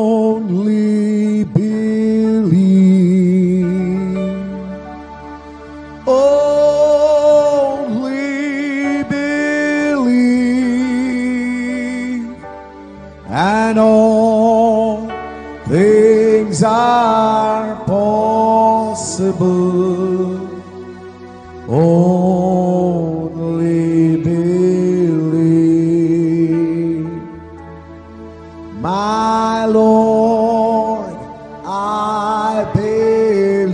Only believe, only believe, and all things are possible. Only believe. My Lord, I believe.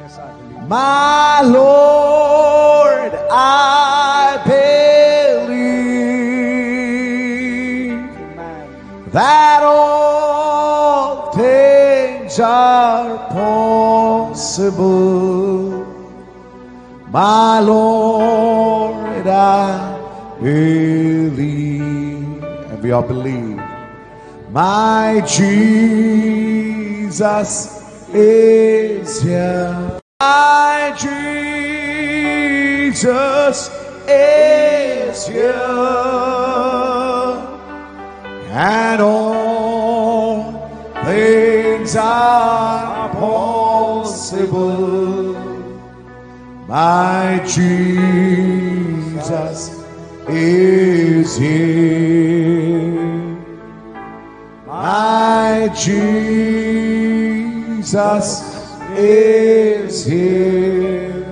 Yes, I believe. My Lord, I believe Amen. that all things are possible. My Lord, I believe. And we all believe. My Jesus is here. My Jesus is here. And all things are possible. My Jesus is here. My Jesus is here.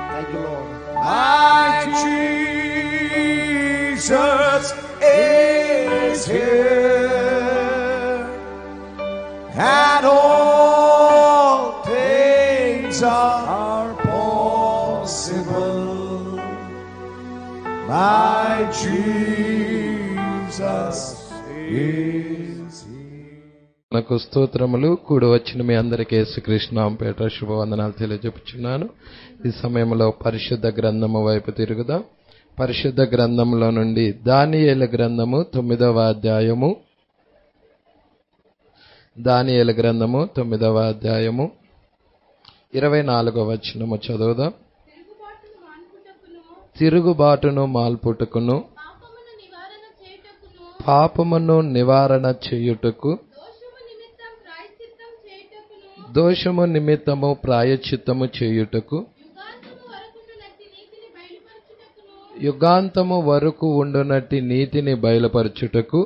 Thank you, Lord. My Jesus is here. And all things are possible. My Jesus is here. నాకు స్తోత్రములు. కూడి వచ్చిన మీ అందరికీ యేసుక్రీస్తు నామముపేట శుభవందనాలు తెలియజెప్పుచున్నాను. ఈ సమయంలో పరిశుద్ధ గ్రంథము వైపు తిరుగుదాం. పరిశుద్ధ గ్రంథములో నుండి దానియేలు గ్రంథము 9వ అధ్యాయము. దానియేలు గ్రంథము 9వ అధ్యాయము 24వ వచనము చదువుదాం. తిరుగుబాటును మాల్పుటకును పాపమును నివారణ చేయుటకు దోషము నిమిత్తము ప్రాయశ్చిత్తము చేయుటకు యుగాంతము వరకు ఉండునట్టి నీతిని బయలుపరచుటకు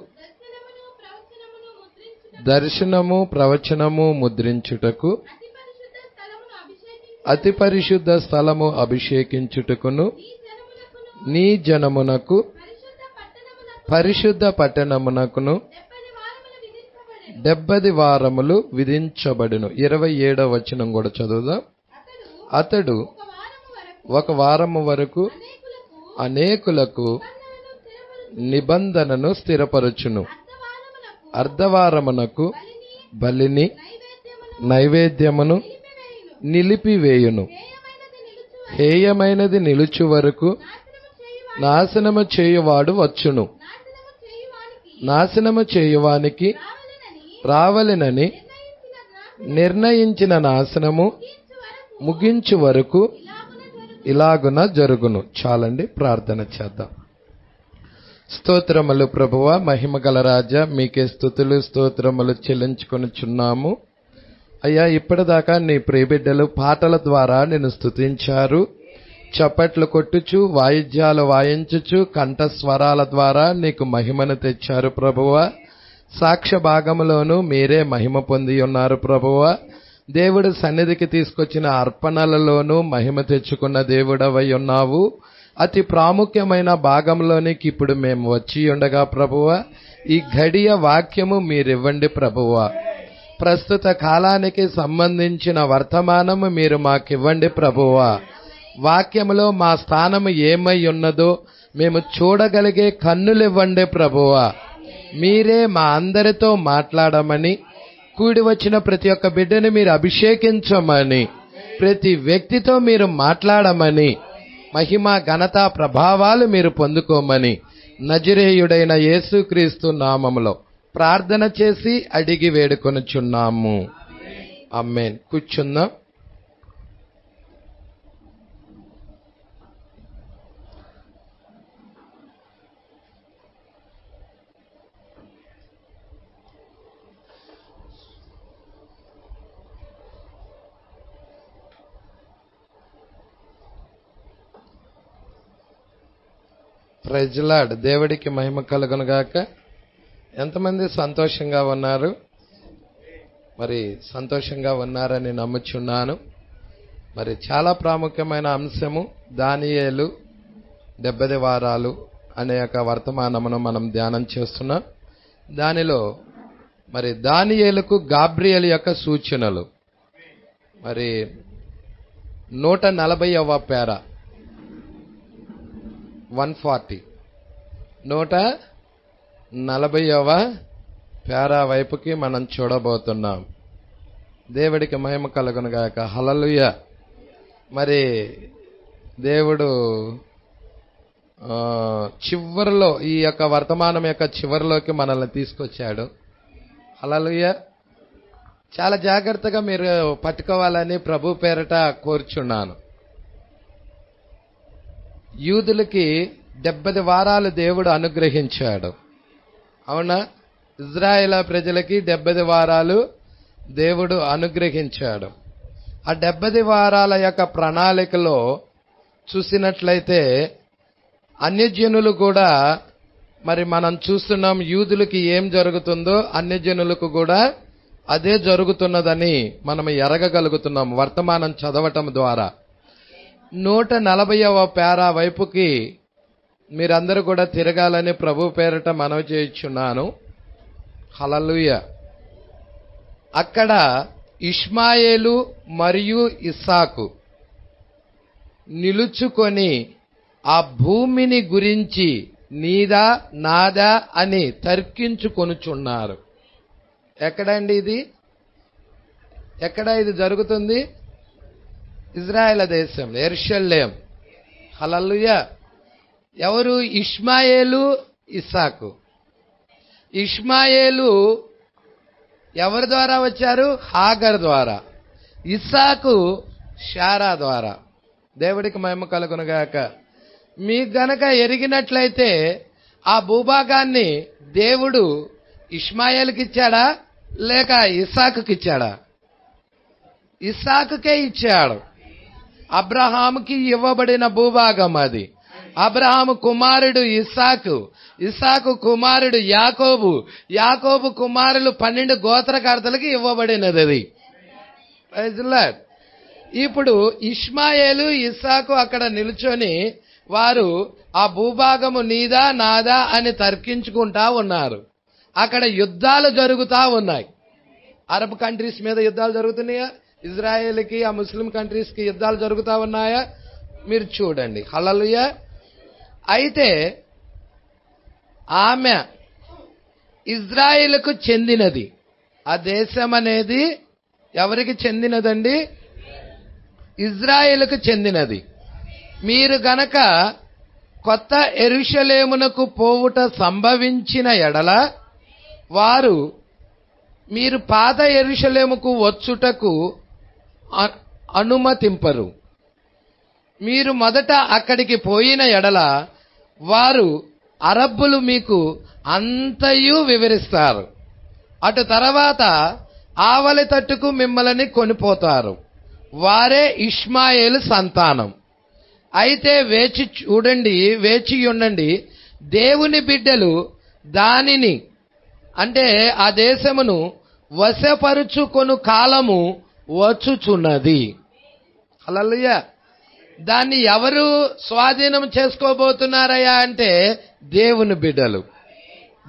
దర్శనము ప్రవచనము ముద్రించుటకు అతి పరిశుద్ధ స్థలము అభిషేకించుటకును నీ జనమునకు పరిశుద్ధ పట్టణమునకును 70 వారములు విధించబడును. 27వ వచనం కూడా చదువుదాం. అతడు ఒక వారము వరకు అనేకులకు నిబంధనను స్థిరపరచును. అర్ధవారమునకు బలిని నైవేద్యమును నిలిపివేయును. హేయమైనది నిలుచు వరకు నాశనము చేయువాడు వచ్చును. నాశనము చేయువానికి రావలెనని నిర్ణయించిన నాశనము ముగించు వరకు ఇలాగున జరుగును. చాలండి, ప్రార్థన చేద్దాం. స్తోత్రములు ప్రభువా, మహిమగల రాజా, మీకే స్తుతులు స్తోత్రములు చెల్లించుకొనుచున్నాము. అయ్యా, ఇప్పటిదాకా నీ ప్రియబిడ్డలు పాటల ద్వారా నిన్ను స్తుతించారు. చప్పట్లు కొట్టుచు వాయిద్యాలు వాయించుచు కంఠస్వరాల ద్వారా నీకు మహిమను తెచ్చారు ప్రభువా. సాక్ష్య భాగములోనూ మీరే మహిమ పొంది ఉన్నారు ప్రభువా. దేవుడు సన్నిధికి తీసుకొచ్చిన అర్పణలలోనూ మహిమ తెచ్చుకున్న దేవుడవై ఉన్నావు. అతి ప్రాముఖ్యమైన భాగంలోనికి ఇప్పుడు మేము వచ్చి ఉండగా ప్రభువా, ఈ ఘడియ వాక్యము మీరివ్వండి ప్రభువా. ప్రస్తుత కాలానికి సంబంధించిన వర్తమానము మీరు మాకివ్వండి ప్రభువా. వాక్యములో మా స్థానము ఏమై ఉన్నదో మేము చూడగలిగే కన్నులివ్వండి ప్రభువా. మీరే మా అందరితో మాట్లాడమని, కూడి వచ్చిన ప్రతి ఒక్క బిడ్డని మీరు అభిషేకించమని, ప్రతి వ్యక్తితో మీరు మాట్లాడమని, మహిమ ఘనత ప్రభావాలు మీరు పొందుకోమని నజరేయుడైన యేసుక్రీస్తు నామములో ప్రార్థన చేసి అడిగి వేడుకొనుచున్నాము. ఆమేన్. కూర్చుందాం. Praise lord. దేవుడికి మహిమ కలుగును గాక. ఎంతమంది సంతోషంగా ఉన్నారు? మరి సంతోషంగా ఉన్నారని నమ్ముచున్నాను. మరి చాలా ప్రాముఖ్యమైన అంశము దానియేలు 70 వారాలు అనే ఒక వర్తమానమును మనం ధ్యానం చేస్తున్నాం. దానిలో మరి దానియేలుకు గాబ్రియేలు యొక్క సూచనలు. మరి 140వ పేర 140 140వ పేరా వైపుకి మనం చూడబోతున్నాం. దేవుడికి మహిమ కలుగును గాక. హల్లెలూయా. మరి దేవుడు చివరిలో ఈ యొక్క వర్తమానం యొక్క చివరిలోకి మనల్ని తీసుకొచ్చాడు. హల్లెలూయా. చాలా జాగ్రత్తగా మీరు పట్టుకోవాలని ప్రభు పేరట కోరుచున్నాను. యూదులకి 70 వారాలు దేవుడు అనుగ్రహించాడు. అవునా? ఇజ్రాయేల్ ప్రజలకి 70 వారాలు దేవుడు అనుగ్రహించాడు. ఆ 70 వారాల యొక్క ప్రణాళికలో చూసినట్లయితే అన్యజనులు కూడా మరి మనం చూస్తున్నాం. యూదులకి ఏం జరుగుతుందో అన్యజనులకు కూడా అదే జరుగుతున్నదని మనం ఎరగగలుగుతున్నాం వర్తమానం చదవటం ద్వారా. 140వ పేరా వైపుకి మీరందరూ కూడా తిరగాలని ప్రభు పేరిట మనవి చేయుచున్నాను. హల్లెలూయా. అక్కడ ఇష్మాయేలు మరియు ఇస్సాకు నిలుచుకొని ఆ భూమిని గురించి నీదా నాదా అని తర్కించుకొనుచున్నారు. ఎక్కడండి ఇది? ఎక్కడ ఇది జరుగుతుంది? ఇజ్రాయెల్ దేశం, యెరూషలేం. హల్లెలూయా. ఎవరు? ఇష్మాయేలు, ఇస్సాకు. ఇష్మాయేలు ఎవరి ద్వారా వచ్చారు? హాగర్ ద్వారా. ఇస్సాకు శారా ద్వారా. దేవుడికి మహిమ కలుగును గాక. మీకు గనక ఎరిగినట్లయితే ఆ భూభాగాన్ని దేవుడు ఇష్మాయేలుకి ఇచ్చాడా లేక ఇస్సాకుకి ఇచ్చాడా? ఇస్సాకుకే ఇచ్చాడు. అబ్రహాముకి ఇవ్వబడిన భూభాగం అది. అబ్రహాము కుమారుడు ఇస్సాకు, ఇస్సాకు కుమారుడు యాకోబు, యాకోబు కుమారులు 12 గోత్రకర్తలకు ఇవ్వబడినది అది. Praise lord. ఇప్పుడు ఇష్మాయేలు ఇస్సాకు అక్కడ నిల్చొని వారు ఆ భూభాగము నీదా నాదా అని తర్కించుకుంటా ఉన్నారు. అక్కడ యుద్ధాలు జరుగుతా ఉన్నాయి. అరబ్ కంట్రీస్ మీద యుద్ధాలు జరుగుతున్నాయా? ఇజ్రాయేల్కి ఆ ముస్లిం కంట్రీస్ కి యుద్ధాలు జరుగుతా ఉన్నాయా? మీరు చూడండి. హల్లెలూయా. అయితే ఆమె ఇజ్రాయేలుకు చెందినది. ఆ దేశం అనేది ఎవరికి చెందినదండి? ఇజ్రాయేలుకు చెందినది. మీరు గనక కొత్త యెరూషలేమునకు పోవుట సంభవించిన ఎడల వారు మీరు పాత యెరూషలేముకు వచ్చుటకు అనుమతింపరు. మీరు మొదట అక్కడికి పోయిన ఎడల వారు అరబ్బులు మీకు అంతయు వివరిస్తారు. అటు తర్వాత ఆవలి తట్టుకు మిమ్మల్ని కొనిపోతారు. వారే ఇష్మాయేలు సంతానం. అయితే వేచి ఉండండి. దేవుని బిడ్డలు దానిని అంటే ఆ దేశమును వశపరుచుకొను కాలము వచ్చుచున్నది. హల్లెలూయా. దాన్ని ఎవరు స్వాధీనం చేసుకోబోతున్నారయ్యా అంటే దేవుని బిడ్డలు.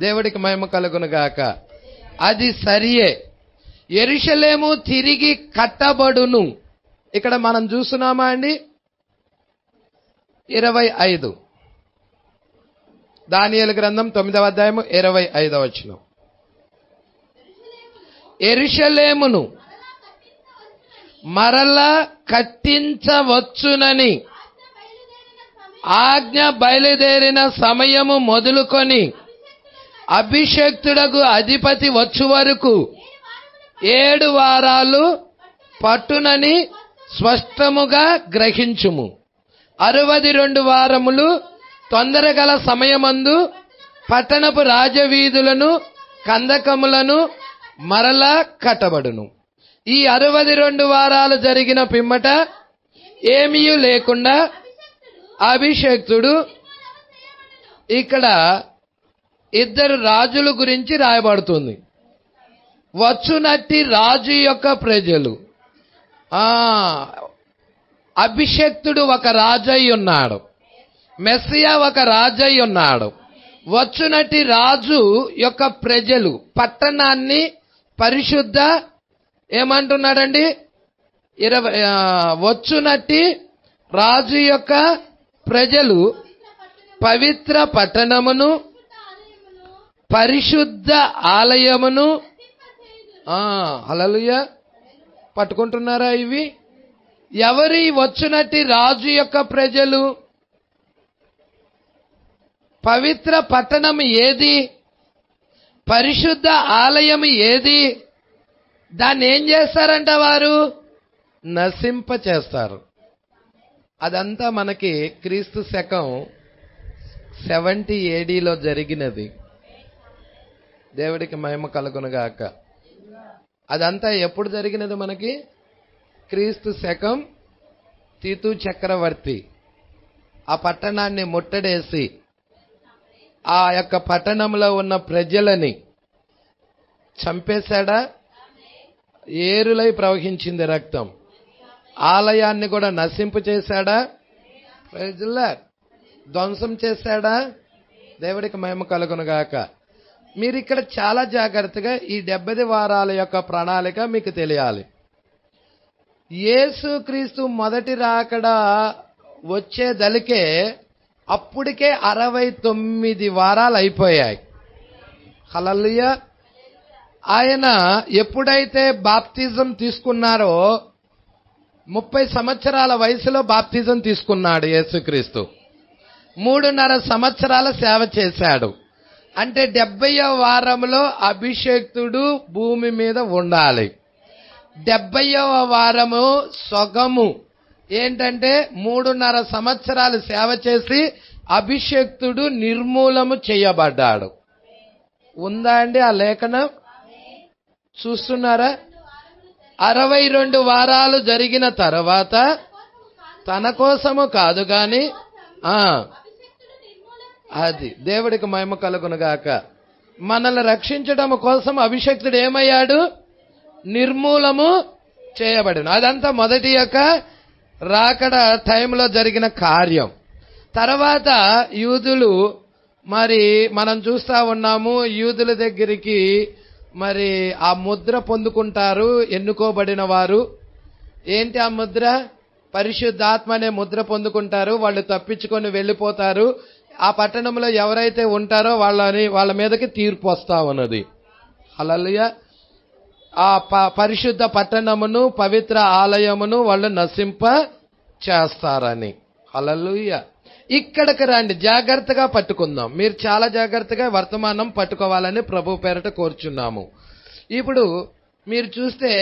దేవుడికి మహిమ కలుగును గాక. అది సరియే. యెరూషలేము తిరిగి కట్టబడును. ఇక్కడ మనం చూస్తున్నామా అండి? 25 దానియేలు గ్రంథం 9వ అధ్యాయము 25వ వచనం. యెరూషలేమును మరలా కట్టించవచ్చునని ఆజ్ఞ బయలుదేరిన సమయము మొదలుకొని అభిషక్తుడకు అధిపతి వచ్చు వరకు 7 వారాలు పట్టునని స్పష్టముగా గ్రహించుము. 62 వారములు తొందరగల సమయమందు పట్టణపు రాజవీధులను కందకములను మరలా కట్టబడును. ఈ 62 వారాలు జరిగిన పిమ్మట ఏమీ లేకుండా అభిషక్తుడు, ఇక్కడ 2 రాజుల గురించి రాయబడుతుంది. వచ్చునట్టి రాజు యొక్క ప్రజలు. అభిషక్తుడు ఒక రాజై ఉన్నాడు, మెస్సియా ఒక రాజై ఉన్నాడు. వచ్చునట్టి రాజు యొక్క ప్రజలు పట్టణాన్ని పరిశుద్ధ ఏమంటున్నాడండి? వచ్చునట్టి రాజు యొక్క ప్రజలు పవిత్ర పట్టణమును పరిశుద్ధ ఆలయమును హల్లెలూయా పట్టుకుంటున్నారా? ఇవి ఎవరి వచ్చునట్టి రాజు యొక్క ప్రజలు? పవిత్ర పట్టణం ఏది? పరిశుద్ధ ఆలయం ఏది? దాన్ని ఏం చేస్తారంట వారు? నశింప చేస్తారు. అదంతా మనకి క్రీస్తు శకం 70 ADలో జరిగినది. దేవుడికి మహిమ కలుగునుగాక. అదంతా ఎప్పుడు జరిగినది మనకి? క్రీస్తు శకం తీతు చక్రవర్తి ఆ పట్టణాన్ని ముట్టడేసి ఆ యొక్క పట్టణంలో ఉన్న ప్రజలని చంపేశాడా? ఏరులై ప్రవహించింది రక్తం. ఆలయాన్ని కూడా నశింపు చేశాడా? ప్రజల ధ్వంసం చేశాడా? దేవుడికి మహిమ కలుగునుగాక. మీరు ఇక్కడ చాలా జాగ్రత్తగా ఈ 70 వారాల యొక్క ప్రణాళిక మీకు తెలియాలి. యేసుక్రీస్తు మొదటి రాకడ వచ్చేదలికే అప్పటికే 69 వారాలు అయిపోయాయి. హల్లెలూయా. ఆయన ఎప్పుడైతే బాప్తిజం తీసుకున్నారో 30 సంవత్సరాల వయసులో బాప్తిజం తీసుకున్నాడు యేసుక్రీస్తు. 3.5 సంవత్సరాల సేవ చేశాడు. అంటే 70వ వారంలో అభిషేక్తుడు భూమి మీద ఉండాలి. 70వ వారము సొగము ఏంటంటే 3.5 సంవత్సరాలు సేవ చేసి అభిషేక్తుడు నిర్మూలము చేయబడ్డాడు. ఉందా అండి ఆ లేఖనం? చూస్తున్నారా? 62 వారాలు జరిగిన తర్వాత తన కోసము కాదు గాని అది దేవుడికి మహిమ కలుగునుగాక. మనల్ని రక్షించడం కోసం అభిషేక్తుడు ఏమయ్యాడు? నిర్మూలము చేయబడిన. అదంతా మొదటి యొక్క రాకడ టైంలో జరిగిన కార్యం. తర్వాత యూదులు మరి మనం చూస్తా ఉన్నాము, యూదుల దగ్గరికి మరి ఆ ముద్ర పొందుకుంటారు ఎన్నుకోబడిన వారు. ఏంటి ఆ ముద్ర? పరిశుద్ధాత్మ అనే ముద్ర పొందుకుంటారు. వాళ్ళు తప్పించుకొని వెళ్ళిపోతారు. ఆ పట్టణంలో ఎవరైతే ఉంటారో వాళ్ళ మీదకి తీర్పు వస్తా ఉన్నది. హల్లెలూయా. ఆ పరిశుద్ధ పట్టణమును పవిత్ర ఆలయమును వాళ్ళు నశింప చేస్తారని. హల్లెలూయా. ఇక్కడికి రండి, జాగ్రత్తగా పట్టుకుందాం. మీరు చాలా జాగ్రత్తగా వర్తమానం పట్టుకోవాలని ప్రభు పేరట కోరుచున్నాము. ఇప్పుడు మీరు చూస్తే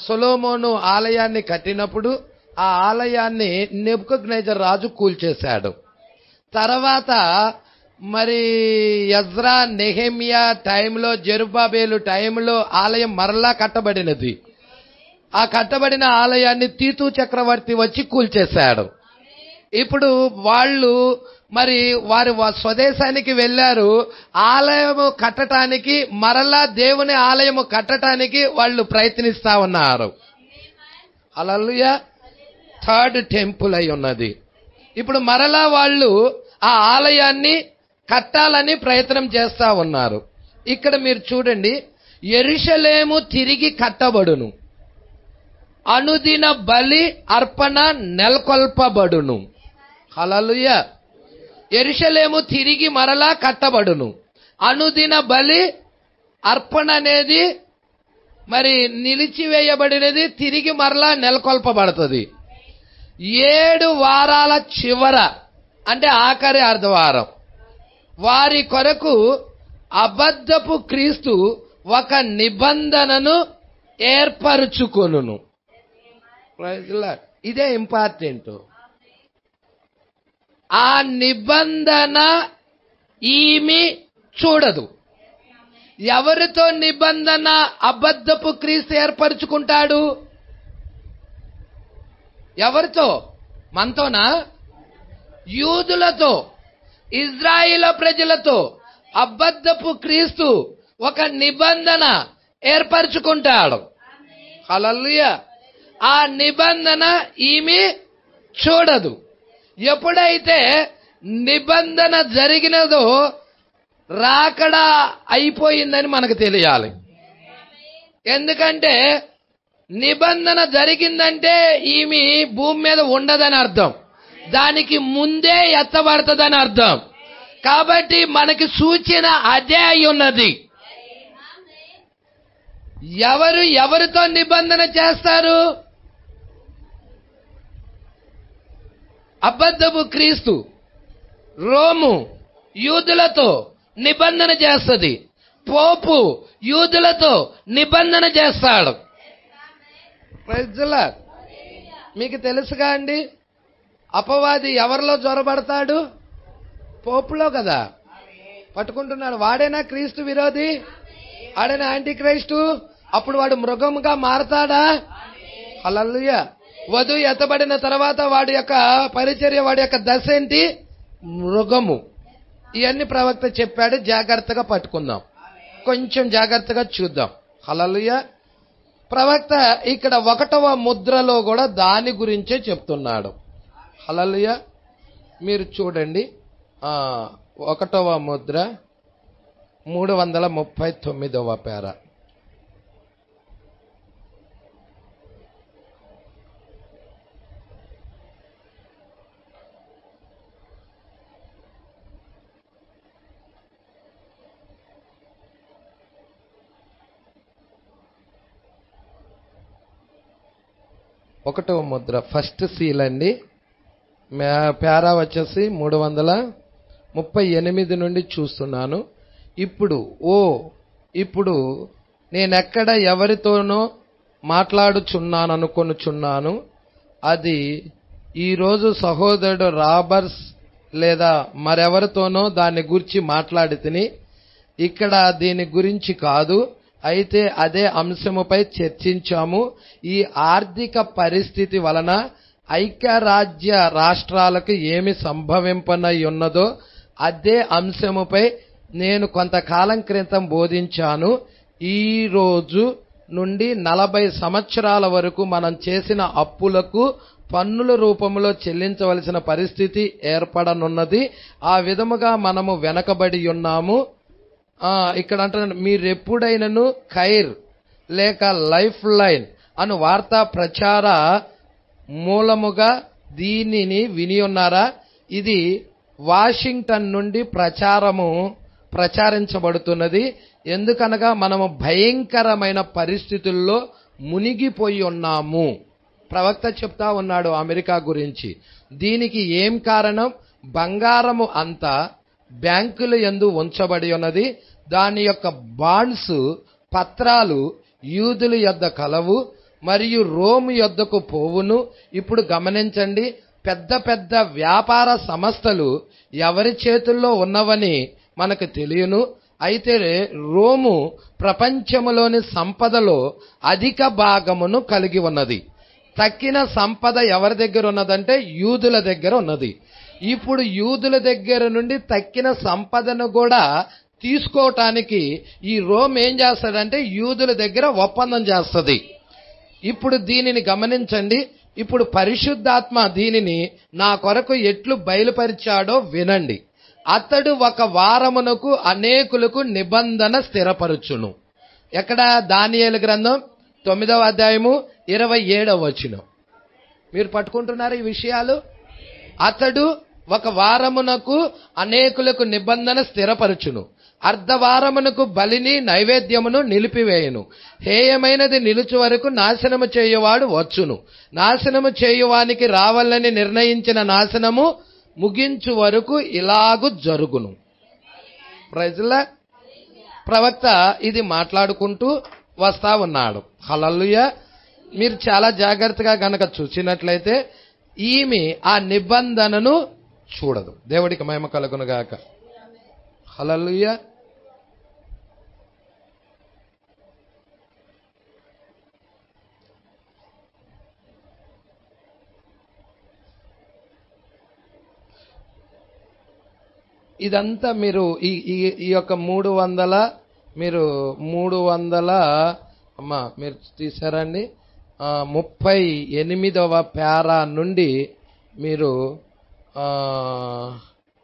సొలొమోను ఆలయాన్ని కట్టినప్పుడు ఆ ఆలయాన్ని నెబుకద్నెజర్ రాజు కూల్చేశాడు. తర్వాత మరి ఎజ్రా నెహెమియా టైంలో, జెరుబ్బాబేలు టైంలో ఆలయం మరలా కట్టబడినది. ఆ కట్టబడిన ఆలయాన్ని తీతు చక్రవర్తి వచ్చి కూల్చేశాడు. ఇప్పుడు వాళ్ళు మరి వారి స్వదేశానికి వెళ్లారు. ఆలయము కట్టడానికి, మరలా దేవుని ఆలయము కట్టడానికి వాళ్ళు ప్రయత్నిస్తా ఉన్నారు. హల్లెలూయా. 3rd టెంపుల్ అయి ఉన్నది. ఇప్పుడు మరలా వాళ్ళు ఆ ఆలయాన్ని కట్టాలని ప్రయత్నం చేస్తా ఉన్నారు. ఇక్కడ మీరు చూడండి, యెరూషలేము తిరిగి కట్టబడును, అనుదిన బలి అర్పణ నెలకొల్పబడును. హల్లెలూయా. యెరూషలేము తిరిగి మరలా కట్టబడును. అనుదిన బలి అర్పణ అనేది మరి నిలిచివేయబడినది తిరిగి మరలా నెలకొల్పబడుతుంది. 7 వారాల చివర అంటే ఆఖరి అర్ధవారం వారి కొరకు అబద్ధపు క్రీస్తు ఒక నిబంధనను ఏర్పరుచుకొనును. ఇదే ఇంపార్టెంట్. ఆ నిబంధన ఈమె చూడదు. ఎవరితో నిబంధన అబద్ధపు క్రీస్తు ఏర్పరుచుకుంటాడు? ఎవరితో? మనతోనా? యూదులతో, ఇజ్రాయిల్ ప్రజలతో అబద్ధపు క్రీస్తు ఒక నిబంధన ఏర్పరచుకుంటాడు. హల్లెలూయా. ఆ నిబంధన ఈమె చూడదు. ఎప్పుడైతే నిబంధన జరిగినదో రాకడ అయిపోయిందని మనకు తెలియాలి. ఎందుకంటే నిబంధన జరిగిందంటే ఈమె భూమి మీద ఉండదని అర్థం, దానికి ముందే ఎత్తబడుతుందని అర్థం. కాబట్టి మనకి సూచన అదే అయి ఉన్నది. ఎవరితో నిబంధన చేస్తారు? అబద్ధపు క్రీస్తు రోము యూదులతో నిబంధన చేస్తుంది. పోపు యూదులతో నిబంధన చేస్తాడు. మీకు తెలుసుగా అండి, అపవాది ఎవరిలో జ్వరపడతాడు? పోపులో కదా పట్టుకుంటున్నాడు. వాడేనా క్రీస్తు విరోధి? వాడేనా యాంటీ క్రైస్టు? అప్పుడు వాడు మృగముగా మారతాడా? హల్లెలూయా. వధువు ఎత్తబడిన తర్వాత వాడి యొక్క పరిచర్య, వాడి యొక్క దశ ఏంటి? మృగము. ఇవన్నీ ప్రవక్త చెప్పాడు. జాగ్రత్తగా పట్టుకుందాం, కొంచెం జాగ్రత్తగా చూద్దాం. హల్లెలూయా. ప్రవక్త ఇక్కడ 1వ ముద్రలో కూడా దాని గురించే చెప్తున్నాడు. హల్లెలూయా. మీరు చూడండి, 1వ ముద్ర 339వ పేరా. ఒకటవ ముద్ర ఫస్ట్ సీల్ అండి. పేరా వచ్చేసి 338 నుండి చూస్తున్నాను. ఇప్పుడు నేనెక్కడ ఎవరితోనో మాట్లాడుచున్నాననుకొనుచున్నాను. అది ఈరోజు సహోదరుడు రాబర్స్ లేదా మరెవరితోనో దాని గురించి మాట్లాడి తిని, ఇక్కడ దీని గురించి కాదు, అయితే అదే అంశముపై చర్చించాము. ఈ ఆర్థిక పరిస్థితి వలన ఐక్యరాజ్య రాష్ట్రాలకు ఏమి సంభవింపనై ఉన్నదో అదే అంశముపై నేను కొంతకాలం క్రితం బోధించాను. ఈ రోజు నుండి 40 సంవత్సరాల వరకు మనం చేసిన అప్పులకు పన్నుల రూపంలో చెల్లించవలసిన పరిస్థితి ఏర్పడనున్నది. ఆ విధముగా మనము వెనకబడి ఉన్నాము. ఇక్కడ అంటున్నాను, మీరెప్పుడైనను ఖైర్ లేక లైఫ్ లైన్ అను వార్తా ప్రచార మూలముగా దీనిని విని ఉన్నారా? ఇది వాషింగ్టన్ నుండి ప్రచారించబడుతున్నది. ఎందుకనగా మనము భయంకరమైన పరిస్థితుల్లో మునిగిపోయి ఉన్నాము. ప్రవక్త చెప్తా ఉన్నాడు అమెరికా గురించి. దీనికి ఏం కారణం? బంగారము అంతా బ్యాంకుల యందు ఉంచబడి ఉన్నది. దాని యొక్క బాండ్స్ పత్రాలు యూదుల యొద్ద కలవు మరియు రోము యొద్దకు పోవును. ఇప్పుడు గమనించండి, పెద్ద పెద్ద వ్యాపార సంస్థలు ఎవరి చేతుల్లో ఉన్నవని మనకు తెలియను. అయితే రోము ప్రపంచములోని సంపదలో అధిక భాగమును కలిగి ఉన్నది. తక్కిన సంపద ఎవరి దగ్గర ఉన్నదంటే యూదుల దగ్గర ఉన్నది. ఇప్పుడు యూదుల దగ్గర నుండి తక్కిన సంపదను కూడా తీసుకోవటానికి ఈ రోమ్ ఏం చేస్తాడంటే యూదుల దగ్గర ఒప్పందం చేస్తుంది. ఇప్పుడు దీనిని గమనించండి. ఇప్పుడు పరిశుద్ధాత్మ దీనిని నా కొరకు ఎట్లు బయలుపరిచాడో వినండి. అతడు 1 వారమునకు అనేకులకు నిబంధన స్థిరపరచును. ఎక్కడ? దానియేలు గ్రంథం 9వ అధ్యాయము 27వ వచనం. మీరు పట్టుకుంటున్నారు ఈ విషయాలు? అతడు 1 వారమునకు అనేకులకు నిబంధన స్థిరపరచును. అర్ధవారమునకు బలిని నైవేద్యమును నిలిపివేయును. హేయమైనది నిలుచు వరకు నాశనము చేయువాడు వచ్చును. నాశనము చేయువానికి రావాలని నిర్ణయించిన నాశనము ముగించు వరకు ఇలాగు జరుగును. ప్రైజ్లా ప్రవక్త ఇది మాట్లాడుకుంటూ వస్తా ఉన్నాడు. హల్లెలూయా. మీరు చాలా జాగ్రత్తగా గనక చూసినట్లయితే ఈమె ఆ నిబంధనను చూడదు. దేవుడికి మహిమ కలుగును గాక. హల్లెలూయా. ఇదంతా మీరు ఈ యొక్క 300 మీరు 300 అమ్మా మీరు తీసారండి 38వ పారా నుండి మీరు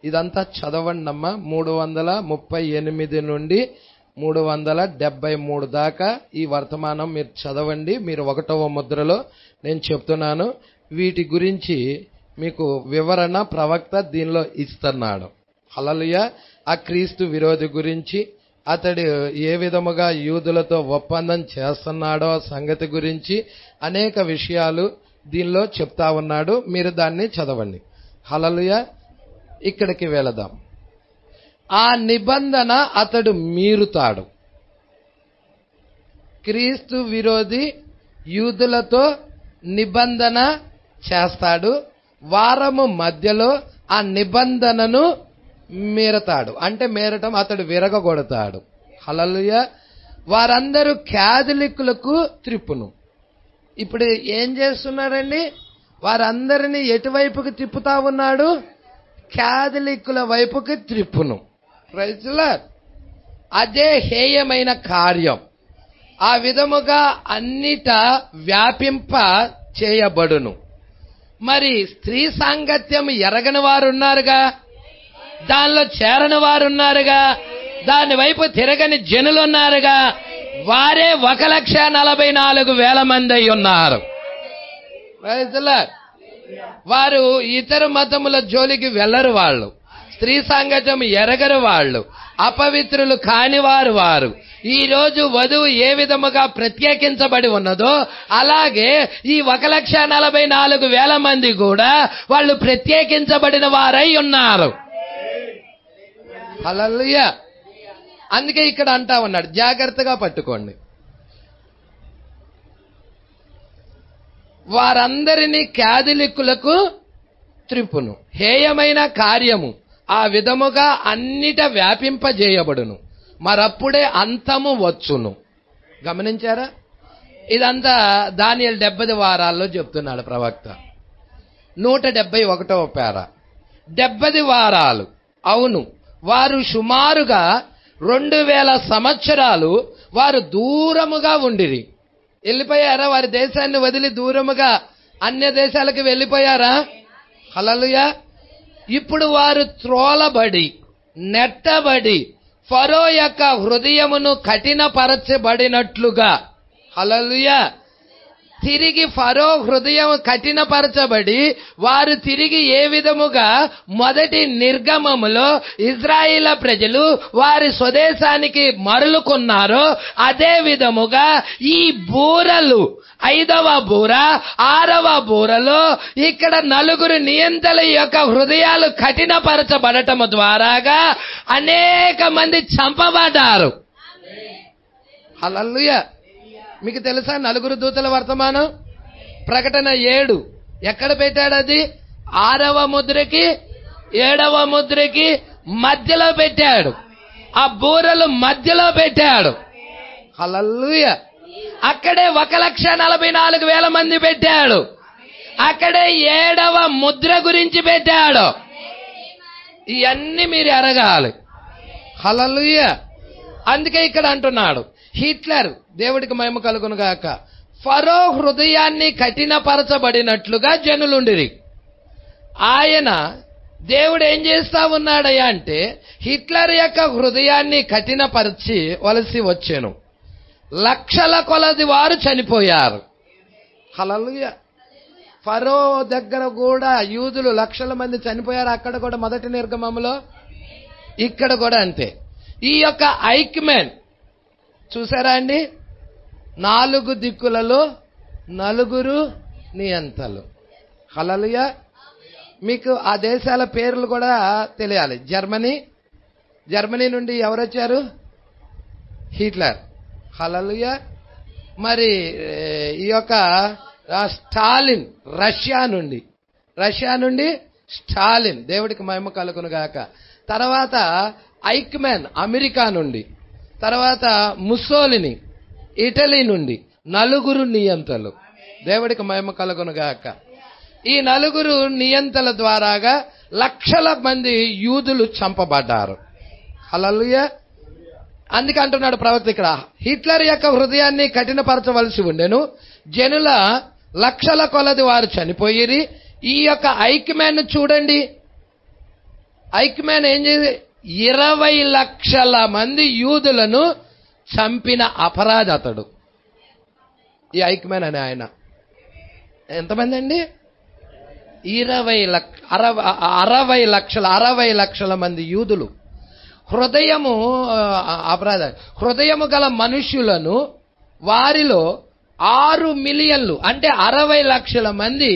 ఇదంతా చదవండి అమ్మా. 338 నుండి 373 దాకా ఈ వర్తమానం మీరు చదవండి. మీరు 1వ ముద్రలో నేను చెప్తున్నాను. వీటి గురించి మీకు వివరణ ప్రవక్త దీనిలో ఇస్తున్నాడు. హల్లెలూయా. ఆ క్రీస్తు విరోధి గురించి, అతడు ఏ విధముగా యూదులతో ఒప్పందం చేస్తున్నాడో సంగతి గురించి అనేక విషయాలు దీనిలో చెప్తా ఉన్నాడు. మీరు దాన్ని చదవండి. హల్లెలూయా. ఇక్కడికి వెళదాం. ఆ నిబంధన అతడు మీరుతాడు. క్రీస్తు విరోధి యూదులతో నిబంధన చేస్తాడు. వారము మధ్యలో ఆ నిబంధనను మీరతాడు. అంటే మీరటం అతడు విరగొడతాడు. హల్లెలూయా. వారందరూ క్యాథలిక్కులకు త్రిప్పును. ఇప్పుడు ఏం చేస్తున్నాడండి? వారందరినీ ఎటువైపుకి తిప్పుతా ఉన్నాడు? క్యాథలిక్కుల వైపుకి త్రిప్పును. Praise lord. అదే హేయమైన కార్యం. ఆ విధముగా అన్నిట వ్యాపింప చేయబడును. మరి స్త్రీ సాంగత్యం ఎరగని వారున్నారుగా, దానిలో చేరని వారున్నారుగా, దాని వైపు తిరగని జనులున్నారుగా. వారే 1,44,000 మంది అయి ఉన్నారు. వారు ఇతర మతముల జోలికి వెళ్లరు. వాళ్ళు స్త్రీ సాంగత్యం ఎరగరు. వాళ్ళు అపవిత్రులు కానివారు. వారు ఈ రోజు వధువు ఏ విధముగా ప్రత్యేకించబడి ఉన్నదో అలాగే ఈ 1,44,000 మంది కూడా వాళ్ళు ప్రత్యేకించబడిన వారై ఉన్నారు. హల్లెలూయా. అందుకే ఇక్కడ అంటా ఉన్నాడు, జాగ్రత్తగా పట్టుకోండి. వారందరినీ క్యాథలిక్కులకు త్రిప్పును. హేయమైన కార్యము ఆ విధముగా అన్నిట వ్యాపింపజేయబడును. మరప్పుడే అంతము వచ్చును. గమనించారా? ఇదంతా దానియేలు 70 వారాల్లో చెప్తున్నాడు ప్రవక్త. 171వ పారా. 70 వారాలు. అవును, వారు సుమారుగా 2000 సంవత్సరాలు వారు దూరముగా ఉండిరి. వెళ్ళిపోయారా? వారి దేశాన్ని వదిలి దూరముగా అన్య దేశాలకు వెళ్ళిపోయారా? హల్లెలూయా. ఇప్పుడు వారు త్రోలబడి నెట్టబడి ఫరో యొక్క హృదయమును కఠినపరచబడినట్లుగా, హల్లెలూయా, తిరిగి ఫరో హృదయం కఠినపరచబడి వారు తిరిగి ఏ విధముగా మొదటి నిర్గమములో ఇజ్రాయిల ప్రజలు వారి స్వదేశానికి మరలుకున్నారో అదే విధముగా ఈ బూరలు 5వ బూర 6వ బూరలో ఇక్కడ 4 నియంతల యొక్క హృదయాలు కఠినపరచబడటము ద్వారాగా అనేక మంది చంపబడ్డారు. హల్లెలూయా. మీకు తెలుసా 4 దూతల వర్తమానం? ప్రకటన 7 ఎక్కడ పెట్టాడు? అది 6వ ముద్రకి 7వ ముద్రకి మధ్యలో పెట్టాడు. ఆ బూరలు మధ్యలో పెట్టాడు. హల్లెలూయా. అక్కడే 1,44,000 మంది పెట్టాడు. అక్కడే 7వ ముద్ర గురించి పెట్టాడు. ఇవన్నీ మీరు ఎరగాలి. హల్లెలూయా. అందుకే ఇక్కడ అంటున్నాడు హిట్లర్, దేవుడికి మహిమ కలుగును గాక, ఫరో హృదయాన్ని కఠినపరచబడినట్లుగా జనులుండిరి. ఆయన దేవుడు ఏం చేస్తా ఉన్నాడయ్యా అంటే హిట్లర్ యొక్క హృదయాన్ని కఠినపరిచి వలసి వచ్చాను. లక్షల కొలది వారు చనిపోయారు. హల్లెలూయా. ఫరో దగ్గర కూడా యూదులు లక్షల మంది చనిపోయారు. అక్కడ కూడా మొదటి నిర్గమములో, ఇక్కడ కూడా అంతే. ఈ యొక్క ఐక్మెన్ చూసారా అండి? 4 దిక్కులలో 4 నియంతలు. హల్లెలూయా. మీకు ఆ దేశాల పేర్లు కూడా తెలియాలి. జర్మనీ, జర్మనీ నుండి ఎవరు వచ్చారు? హిట్లర్. హల్లెలూయా. మరి ఈ యొక్క స్టాలిన్ రష్యా నుండి స్టాలిన్, దేవుడికి మహిమ కలుగును గాక. తర్వాత ఐక్మెన్ అమెరికా నుండి, తర్వాత ముస్సోలిని ఇటలీ నుండి. 4 నియంతలు, దేవుడికి మహిమ కలుగును గాక. ఈ 4 నియంతల ద్వారాగా లక్షల మంది యూదులు చంపబడ్డారు. హల్లెలూయా. అందుకే అంటున్నాడు ప్రవక్త ఇక్కడ, హిట్లర్ యొక్క హృదయాన్ని కఠినపరచవలసి ఉండెను, జనుల లక్షల కొలది వారు చనిపోయిరి. ఈ యొక్క ఐక్మెన్ చూడండి, ఐక్మెన్ ఏం చేసి 20 లక్షల మంది యూదులను చంపిన అపరాధి అతడు. ఈ ఐక్మెన్ అనే ఆయన ఎంతమంది అండి? 60 లక్షల మంది యూదులు. హృదయము గల మనుష్యులను, వారిలో 6 మిలియన్లు అంటే 60 లక్షల మంది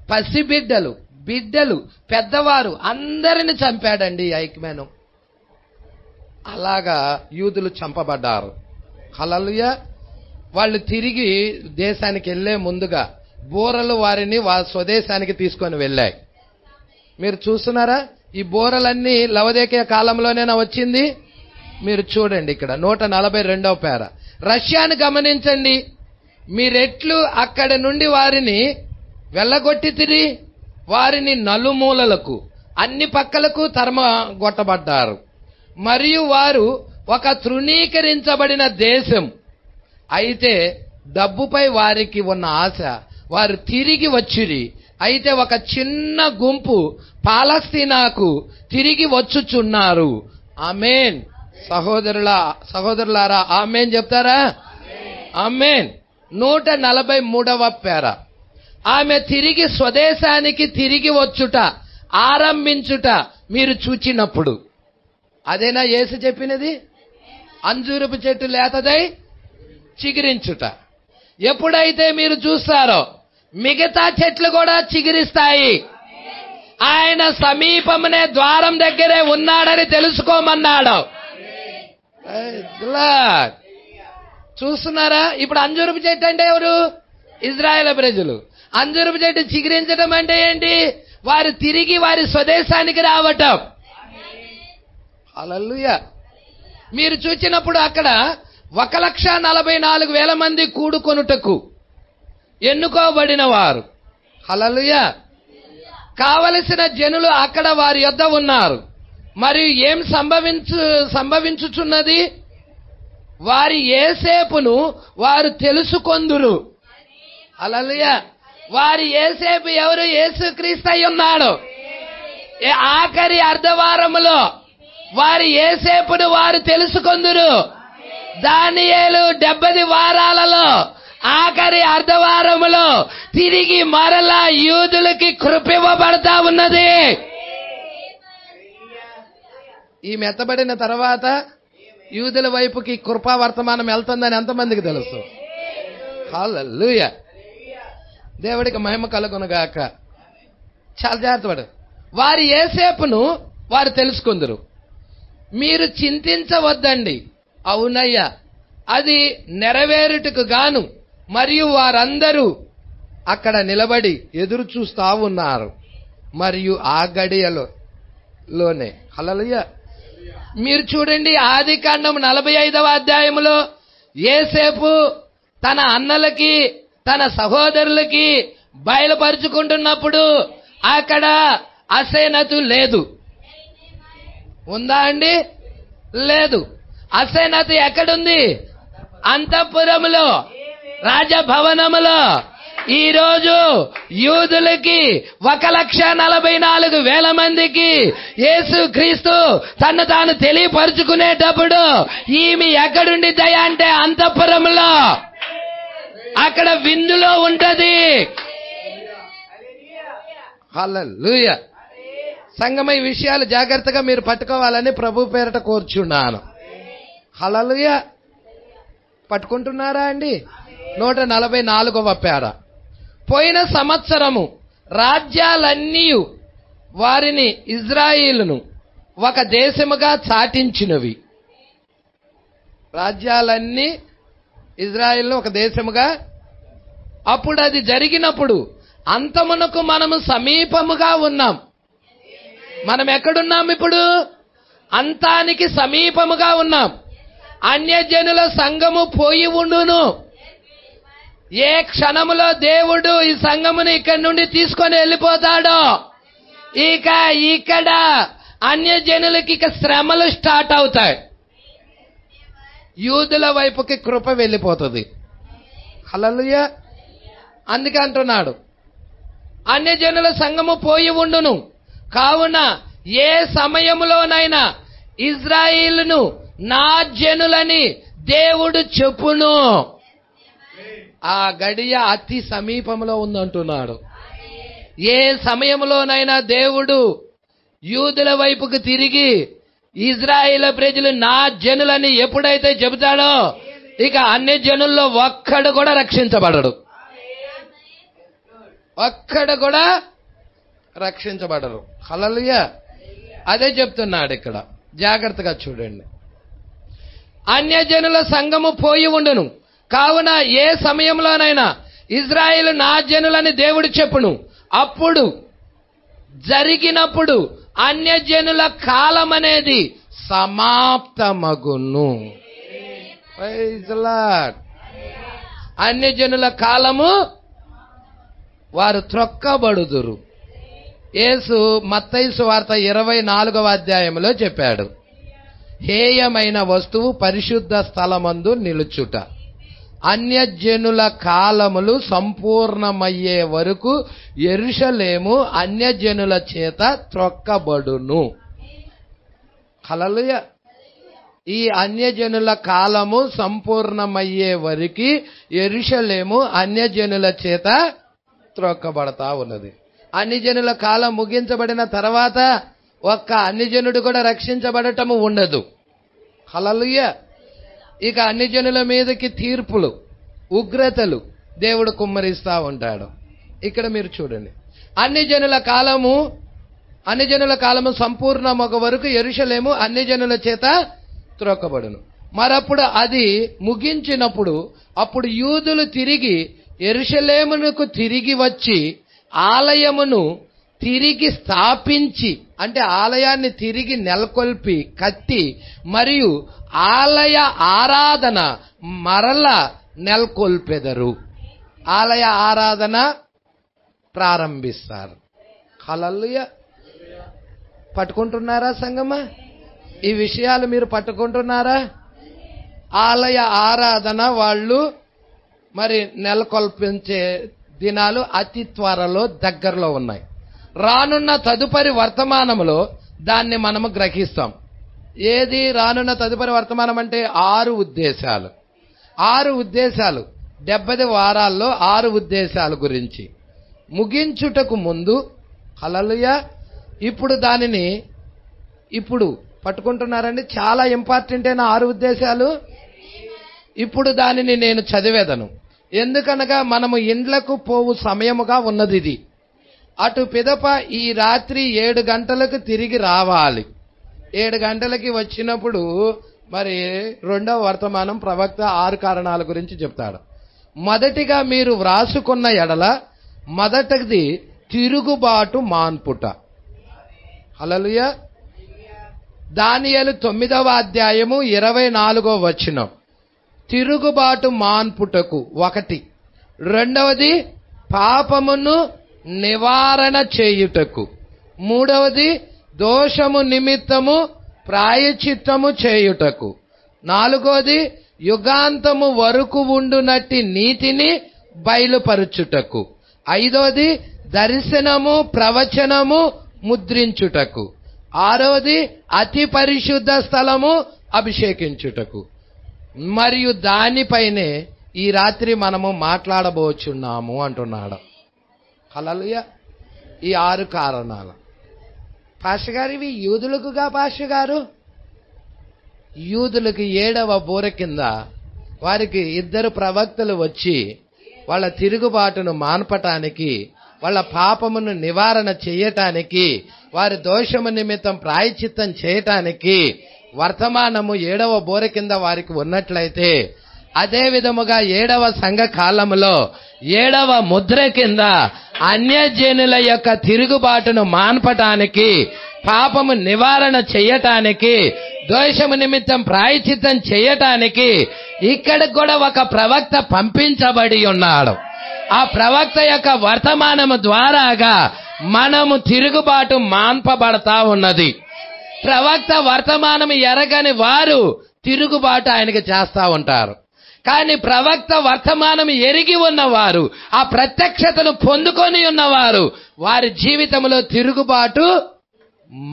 పసిబిడ్డలు, బిడ్డలు, పెద్దవారు అందరిని చంపాడండి ఐక్మెన్. అలాగా యూదులు చంపబడ్డారు. హల్లెలూయా. వాళ్ళు తిరిగి దేశానికి వెళ్లే ముందుగా బోరలు వారిని స్వదేశానికి తీసుకొని వెళ్ళాయి. మీరు చూస్తున్నారా? ఈ బోరలన్నీ లవదేకీయ కాలంలోనేనా వచ్చింది? మీరు చూడండి ఇక్కడ 142వ పేర. రష్యాను గమనించండి. మీరెట్లు అక్కడి నుండి వారిని వెళ్ళగొట్టితిరి, వారిని నలుమూలలకు అన్ని పక్కలకు తరమగొట్టబడ్డారు. మరియు వారు ఒక తృణీకరించబడిన దేశం. అయితే డబ్బుపై వారికి ఉన్న ఆశ, వారు తిరిగి వచ్చిరి. అయితే ఒక చిన్న గుంపు పాలస్తీనాకు తిరిగి వచ్చుచున్నారు. ఆమేన్. సహోదరులారా ఆమేన్ చెప్తారా? ఆమేన్. 143వ పేర. ఆమె తిరిగి స్వదేశానికి తిరిగి వచ్చుట ఆరంభించుట మీరు చూచినప్పుడు. అదేనా యేసు చెప్పినది? అంజూరపు చెట్టు లేతదై చిగురించుట. ఎప్పుడైతే మీరు చూస్తారో మిగతా చెట్లు కూడా చిగురిస్తాయి. ఆయన సమీపమునే ద్వారం దగ్గరే ఉన్నాడని తెలుసుకోమన్నాడు. చూస్తున్నారా? ఇప్పుడు అంజూరపు చెట్టు అంటే ఎవరు? ఇజ్రాయేల్ ప్రజలు. అంజూరపు చెట్టు చిగురించడం అంటే ఏంటి? వారు తిరిగి వారి స్వదేశానికి రావటం. హల్లెలూయా. మీరు చూచినప్పుడు అక్కడ 1,44,000 మంది కూడుకొనుటకు ఎన్నుకోబడిన వారు. హల్లెలూయా. కావలసిన జనులు అక్కడ వారి యొద్ద ఉన్నారు. మరియు ఏం సంభవించుచున్నది? వారి యేసేపును వారు తెలుసుకొందురు. హల్లెలూయా. వారి యేసేపు ఎవరు? యేసుక్రీస్తు అయి ఉన్నాడు. ఆఖరి అర్ధవారములో వారి యేసేపును వారు తెలుసుకొందురు. దానియేలు 70 వారాలలో ఆఖరి అర్ధవారములో తిరిగి మరలా యూదులకి కృపివ్వబడతా ఉన్నది. ఈ మెత్తబడిన తర్వాత యూదుల వైపుకి కృపా వర్తమానం వెళ్తుందని ఎంతమందికి తెలుసు? హల్లెలూయా. దేవుడికి మహిమ కలుగునుగాక. చాలా జాగ్రత్తపడు. వారి యేసేపును వారు తెలుసుకుందరు. మీరు చింతించవద్దండి. అవునయ్యా, అది నెరవేరుటకు గాను మరియు వారందరూ అక్కడ నిలబడి ఎదురు చూస్తా ఉన్నారు. మరియు ఆ గడియలోనే హల్లెలూయా. మీరు చూడండి, ఆదికాండం 45వ అధ్యాయంలో యేసేపు తన అన్నలకి తన సహోదరులకి బయలుపరుచుకుంటున్నప్పుడు అక్కడ అసేనతు లేదు. ఉందా అండి? లేదు. అసేనతు ఎక్కడుంది? అంతఃపురములో, రాజభవనములో. ఈ రోజు యూదులకి 1,44,000 మందికి యేసుక్రీస్తు తను తాను తెలియపరుచుకునేటప్పుడు ఈమె ఎక్కడుండిద్దయా అంటే అంతఃపురములో. అక్కడ విందులో ఉంటది. హల్లెలూయా. సంగమ ఈ విషయాలు జాగ్రత్తగా మీరు పట్టుకోవాలని ప్రభు పేరట కోరుచున్నాను. హల్లెలూయా. పట్టుకుంటున్నారా అండి? 144వ పేర. పోయిన సంవత్సరము రాజ్యాలన్నీ వారిని ఇజ్రాయిలును ఒక దేశముగా చాటించినవి. రాజ్యాలన్నీ ఇజ్రాయెల్ ఒక దేశముగా. అప్పుడు అది జరిగినప్పుడు అంతమునకు మనము సమీపముగా ఉన్నాం. మనం ఎక్కడున్నాం ఇప్పుడు? అంతానికి సమీపముగా ఉన్నాం. అన్యజనుల సంఘము పోయి ఉండును. ఏ క్షణములో దేవుడు ఈ సంఘమును ఇక్కడి నుండి తీసుకొని వెళ్ళిపోతాడో, ఇక ఇక్కడ అన్యజనులకి ఇక శ్రమలు స్టార్ట్ అవుతాయి. యూదుల వైపుకి కృప వెళ్ళిపోతుంది. హల్లెలూయా. అందుకే అంటున్నాడు, అన్యజనుల సంఘము పోయి ఉండును. కావున ఏ సమయములోనైనా ఇజ్రాయిలును నా జనులని దేవుడు చెప్పును. ఆ గడియ అతి సమీపంలో ఉందంటున్నాడు. ఏ సమయంలోనైనా దేవుడు యూదుల వైపుకు తిరిగి ఇజ్రాయేల్ ప్రజలు నా జనులని ఎప్పుడైతే చెబుతాడో, ఇక అన్ని జనుల్లో ఒక్కడు కూడా రక్షించబడడు. ఒక్కడు కూడా రక్షించబడరు. హల్లెలూయా. అదే చెప్తున్నాడు ఇక్కడ. జాగ్రత్తగా చూడండి. అన్యజనుల సంఘము పోయి ఉండును. కావున ఏ సమయంలోనైనా ఇజ్రాయేలు నా జనులని దేవుడు చెప్పును. అప్పుడు జరిగినప్పుడు అన్యజనుల కాలం అనేది సమాప్తమగును. Praise the lord. అన్యజనుల కాలము వారు త్రొక్కబడుదురు. యేసు మత్తయి సువార్త 24వ అధ్యాయంలో చెప్పాడు, హేయమైన వస్తువు పరిశుద్ధ స్థలమందు నిలుచుట. అన్యజనుల కాలములు సంపూర్ణమయ్యే వరకు యెరూషలేము అన్యజనుల చేత త్రొక్కబడును. హల్లెలూయా. ఈ అన్యజనుల కాలము సంపూర్ణమయ్యే వరకు యెరూషలేము అన్యజనుల చేత త్రొక్కబడతా ఉన్నది. అన్యజనుల కాలం ముగించబడిన తర్వాత ఒక్క అన్యజనుడు కూడా రక్షించబడటము ఉండదు. హల్లెలూయా. ఇక అన్యజనుల మీదకి తీర్పులు, ఉగ్రతలు దేవుడు కుమ్మరిస్తా ఉంటాడు. ఇక్కడ మీరు చూడండి, అన్యజనుల కాలము సంపూర్ణమొక వరకు యెరూషలేము అన్యజనుల చేత త్రొక్కబడును. మరప్పుడు అది ముగించినప్పుడు అప్పుడు యూదులు తిరిగి యెరూషలేమునకు తిరిగి వచ్చి ఆలయమును తిరిగి స్థాపించి, అంటే ఆలయాన్ని తిరిగి నెలకొల్పి కట్టి మరియు ఆలయ ఆరాధన మరల నెలకొల్పెదరు. ఆలయ ఆరాధన ప్రారంభిస్తారు. హల్లెలూయా. పట్టుకుంటున్నారా సంగమా? ఈ విషయాలు మీరు పట్టుకుంటున్నారా? ఆలయ ఆరాధన వాళ్ళు మరి నెలకొల్పించే దినాలు అతి త్వరలో దగ్గరలో ఉన్నాయి. రానున్న తదుపరి వర్తమానములో దాన్ని మనము గ్రహిస్తాం. ఏది రానున్న తదుపరి వర్తమానం అంటే 6 ఉద్దేశాలు. 6 ఉద్దేశాలు 70 వారాల్లో 6 ఉద్దేశాల గురించి ముగించుటకు ముందు. హల్లెలూయా. ఇప్పుడు దానిని పట్టుకుంటున్నారండి. చాలా ఇంపార్టెంట్ అయిన 6 ఉద్దేశాలు. ఇప్పుడు దానిని నేను చదివేదను. ఎందుకనగా మనము ఇండ్లకు పోవు సమయముగా ఉన్నది ఇది. అటు పిదప ఈ రాత్రి 7 గంటలకు తిరిగి రావాలి. 7 గంటలకి వచ్చినప్పుడు మరి 2వ వర్తమానం ప్రవక్త 6 కారణాల గురించి చెప్తాడు. మొదటిగా మీరు వ్రాసుకున్న ఎడల మొదటిది తిరుగుబాటు మాన్పుట. హల్లెలూయా. దానియేలు 9వ అధ్యాయము 24వ వచనం. తిరుగుబాటు మాన్పుటకు 1. రెండవది పాపమును నివారణ చేయుటకు. 3వది దోషము నిమిత్తము ప్రాయశ్చిత్తము చేయుటకు. 4వది యుగాంతము వరకు ఉండునట్టి నీతిని బయలుపరచుటకు. 5వది దర్శనము ప్రవచనము ముద్రించుటకు. 6వది అతి పరిశుద్ధ స్థలము అభిషేకించుటకు. మరియు దానిపైనే ఈ రాత్రి మనము మాట్లాడబోచున్నాము అంటున్నాడు. హల్లెలూయా. ఈ 6 కారణాలు. పాస్టర్ గారు ఇవి యూదులకుగా పాస్టర్ గారు? యూదులకు 7వ బూర కింద వారికి 2 ప్రవక్తలు వచ్చి వాళ్ళ తిరుగుబాటును మాన్పటానికి వాళ్ళ పాపమును నివారణ చేయటానికి, వారి దోషము నిమిత్తం ప్రాయశ్చిత్తం చేయటానికి వర్తమానము 7వ బోర కింద వారికి ఉన్నట్లయితే, అదే విధముగా 7వ సంఘ కాలములో 7వ ముద్ర కింద అన్యజనుల యొక్క తిరుగుబాటును మాన్పటానికి, పాపము నివారణ చేయటానికి, దోషము నిమిత్తం ప్రాయశ్చిత్తం చేయటానికి ఇక్కడికి కూడా ఒక ప్రవక్త పంపించబడి ఉన్నాడు. ఆ ప్రవక్త యొక్క వర్తమానము ద్వారాగా మనము తిరుగుబాటు మాన్పబడతా ఉన్నది. ప్రవక్త వర్తమానము ఎరగని వారు తిరుగుబాటు ఆయనకి చేస్తా ఉంటారు. కానీ ప్రవక్త వర్తమానం ఎరిగి ఉన్నవారు, ఆ ప్రత్యక్షతను పొందుకొని ఉన్నవారు, వారి జీవితంలో తిరుగుబాటు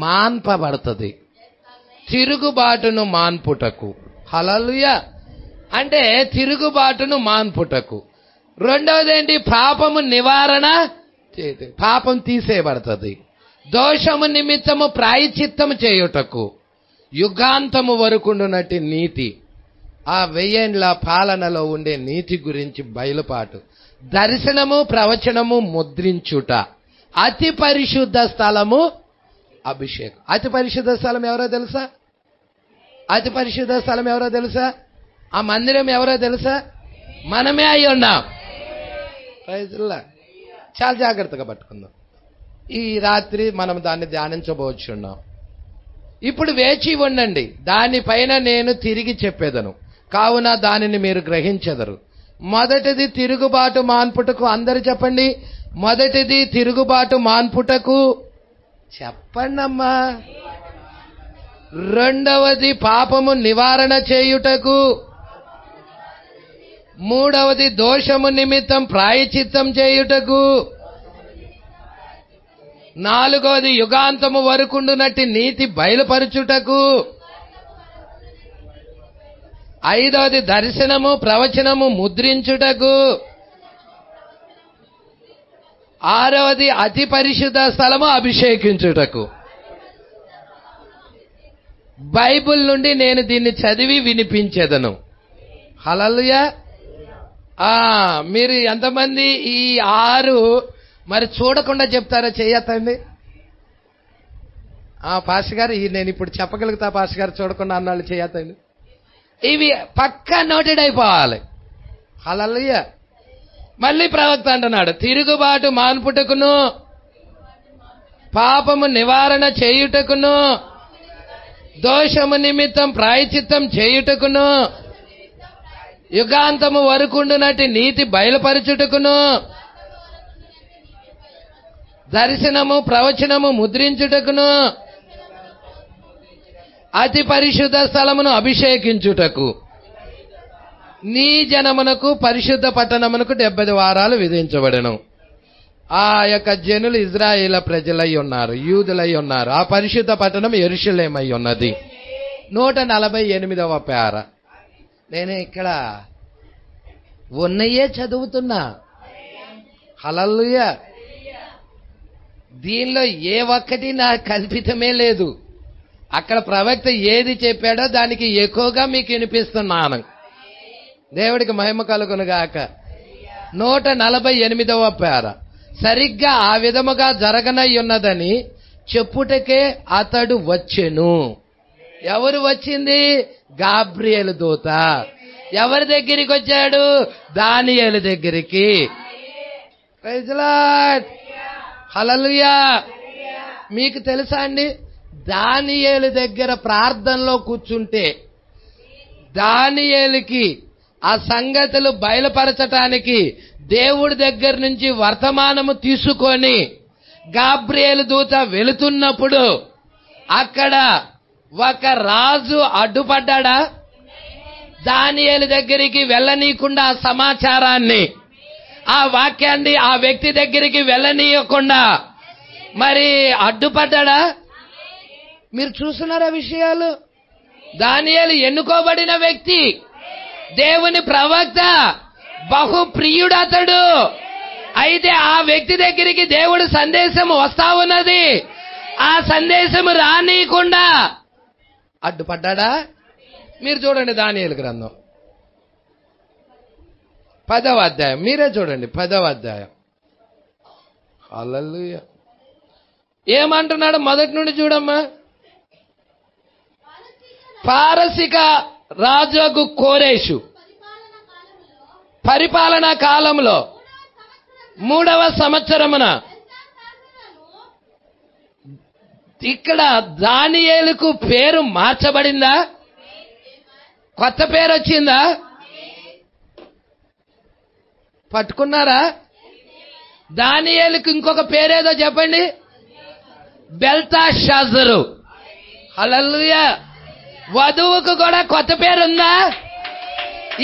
మాన్పబడుతుంది. తిరుగుబాటును మాన్పుటకు, హల్లెలూయా, అంటే తిరుగుబాటును మాన్పుటకు. రెండవది ఏంటి? పాపము నివారణ, పాపం తీసేయబడుతుంది. దోషము నిమిత్తము ప్రాయశ్చిత్తము చేయుటకు, యుగాంతము వరకుండునట్టి నీతి, ఆ 1000 ఏండ్ల పాలనలో ఉండే నీతి గురించి బయలుపాటు, దర్శనము ప్రవచనము ముద్రించుట, అతి పరిశుద్ధ స్థలము అభిషేకం. అతి పరిశుద్ధ స్థలం ఎవరో తెలుసా? అతి పరిశుద్ధ స్థలం ఎవరో తెలుసా? ఆ మందిరం ఎవరో తెలుసా? మనమే అయి ఉన్నాం. చాలా జాగ్రత్తగా పట్టుకుందాం. ఈ రాత్రి మనం దాన్ని ధ్యానించబోచున్నాం. ఇప్పుడు వేచి ఉండండి, దానిపైన నేను తిరిగి చెప్పేదను, కావున దానిని మీరు గ్రహించెదరు. మొదటిది తిరుగుబాటు మాన్పుటకు. అందరు చెప్పండి, మొదటిది తిరుగుబాటు మాన్పుటకు. చెప్పండమ్మా. రెండవది పాపము నివారణ చేయుటకు. మూడవది దోషము నిమిత్తం ప్రాయశ్చిత్తం చేయుటకు. నాలుగవది యుగాంతము వరకుండునట్టి నీతి బయలుపరచుటకు. ఐదవది దర్శనము ప్రవచనము ముద్రించుటకు. ఆరవది అతి పరిశుద్ధ స్థలము అభిషేకించుటకు. బైబిల్ నుండి నేను దీన్ని చదివి వినిపించేదను. హల్లెలూయా. మీరు ఎంతమంది ఈ 6 మరి చూడకుండా చెప్తారా? చేయొద్దండి. పాస్టర్ గారు, నేను ఇప్పుడు చెప్పగలుగుతా పాస్టర్ గారు చూడకుండా అన్నాళ్ళు చేయొద్దండి. ఇవి పక్కా నోటెడ్ అయిపోవాలి. హల్లెలూయా. మళ్ళీ ప్రవక్త అంటున్నాడు, తిరుగుబాటు మాన్పుటకును, పాపము నివారణ చేయుటకును, దోషము నిమిత్తం ప్రాయశ్చిత్తం చేయుటకును, యుగాంతము వరకుండునట్టి నీతి బయలుపరచుటకును, దర్శనము ప్రవచనము ముద్రించుటకును, అతి పరిశుద్ధ స్థలమును అభిషేకించుటకు, నీ జనమునకు పరిశుద్ధ పట్టణమునకు 70 వారాలు విధించబడెను. ఆ యొక్క జనులు ఇజ్రాయేల్ ప్రజలై ఉన్నారు, యూదులై ఉన్నారు. ఆ పరిశుద్ధ పట్టణం యెరూషలేమై ఉన్నది. 148వ పేర. నేను ఇక్కడ ఉన్నయే చదువుతున్నా. హల్లెలూయా. దీనిలో ఏ ఒక్కటి నా కల్పితమే లేదు. అక్కడ ప్రవక్త ఏది చెప్పాడో దానికి ఎక్కువగా మీకు వినిపిస్తున్నాను. దేవుడికి మహిమ కలుగునుగాక. 148వ పేర. సరిగ్గా ఆ విధముగా జరగనై ఉన్నదని చెప్పుటకే అతడు వచ్చెను. ఎవరు వచ్చింది? గాబ్రియేలు దూత. ఎవరి దగ్గరికి వచ్చాడు? దానియేలు దగ్గరికి. Praise the lord. హల్లెలూయా. మీకు తెలుసా అండి, దానియేలు దగ్గర ప్రార్థనలో కూర్చుంటే దానియేలుకి ఆ సంగతులు బయలుపరచటానికి దేవుడి దగ్గర నుంచి వర్తమానము తీసుకొని గాబ్రియేలు దూత వెళుతున్నప్పుడు అక్కడ ఒక రాజు అడ్డుపడ్డాడా? దానియేలు దగ్గరికి వెళ్ళనీయకుండా ఆ సమాచారాన్ని, ఆ వాక్యాన్ని ఆ వ్యక్తి దగ్గరికి వెళ్ళనీయకుండా మరి అడ్డుపడ్డాడా? మీరు చూస్తున్నారా విషయాలు? దానియేలు ఎన్నుకోబడిన వ్యక్తి, దేవుని ప్రవక్త, బహు ప్రియుడు అతడు. అయితే ఆ వ్యక్తి దగ్గరికి దేవుడు సందేశం వస్తా ఉన్నది. ఆ సందేశం రానీయకుండా అడ్డుపడ్డాడా? మీరు చూడండి దానియేలు గ్రంథం 10వ అధ్యాయం. మీరే చూడండి 10వ అధ్యాయం. హల్లెలూయా. ఏమంటున్నాడు మొదటి నుండి చూడమ్మా. పారసిక రాజుకు కోరేషు పరిపాలనా కాలంలో 3వ సంవత్సరమున ఇక్కడ దానియేలుకు పేరు మార్చబడిందా? కొత్త పేరు వచ్చిందా? పట్టుకున్నారా? దానియేలుకు ఇంకొక పేరేదో చెప్పండి. బెల్తషాజరు. హల్లెలూయా. వధువుకు కూడా కొత్త పేరుందా?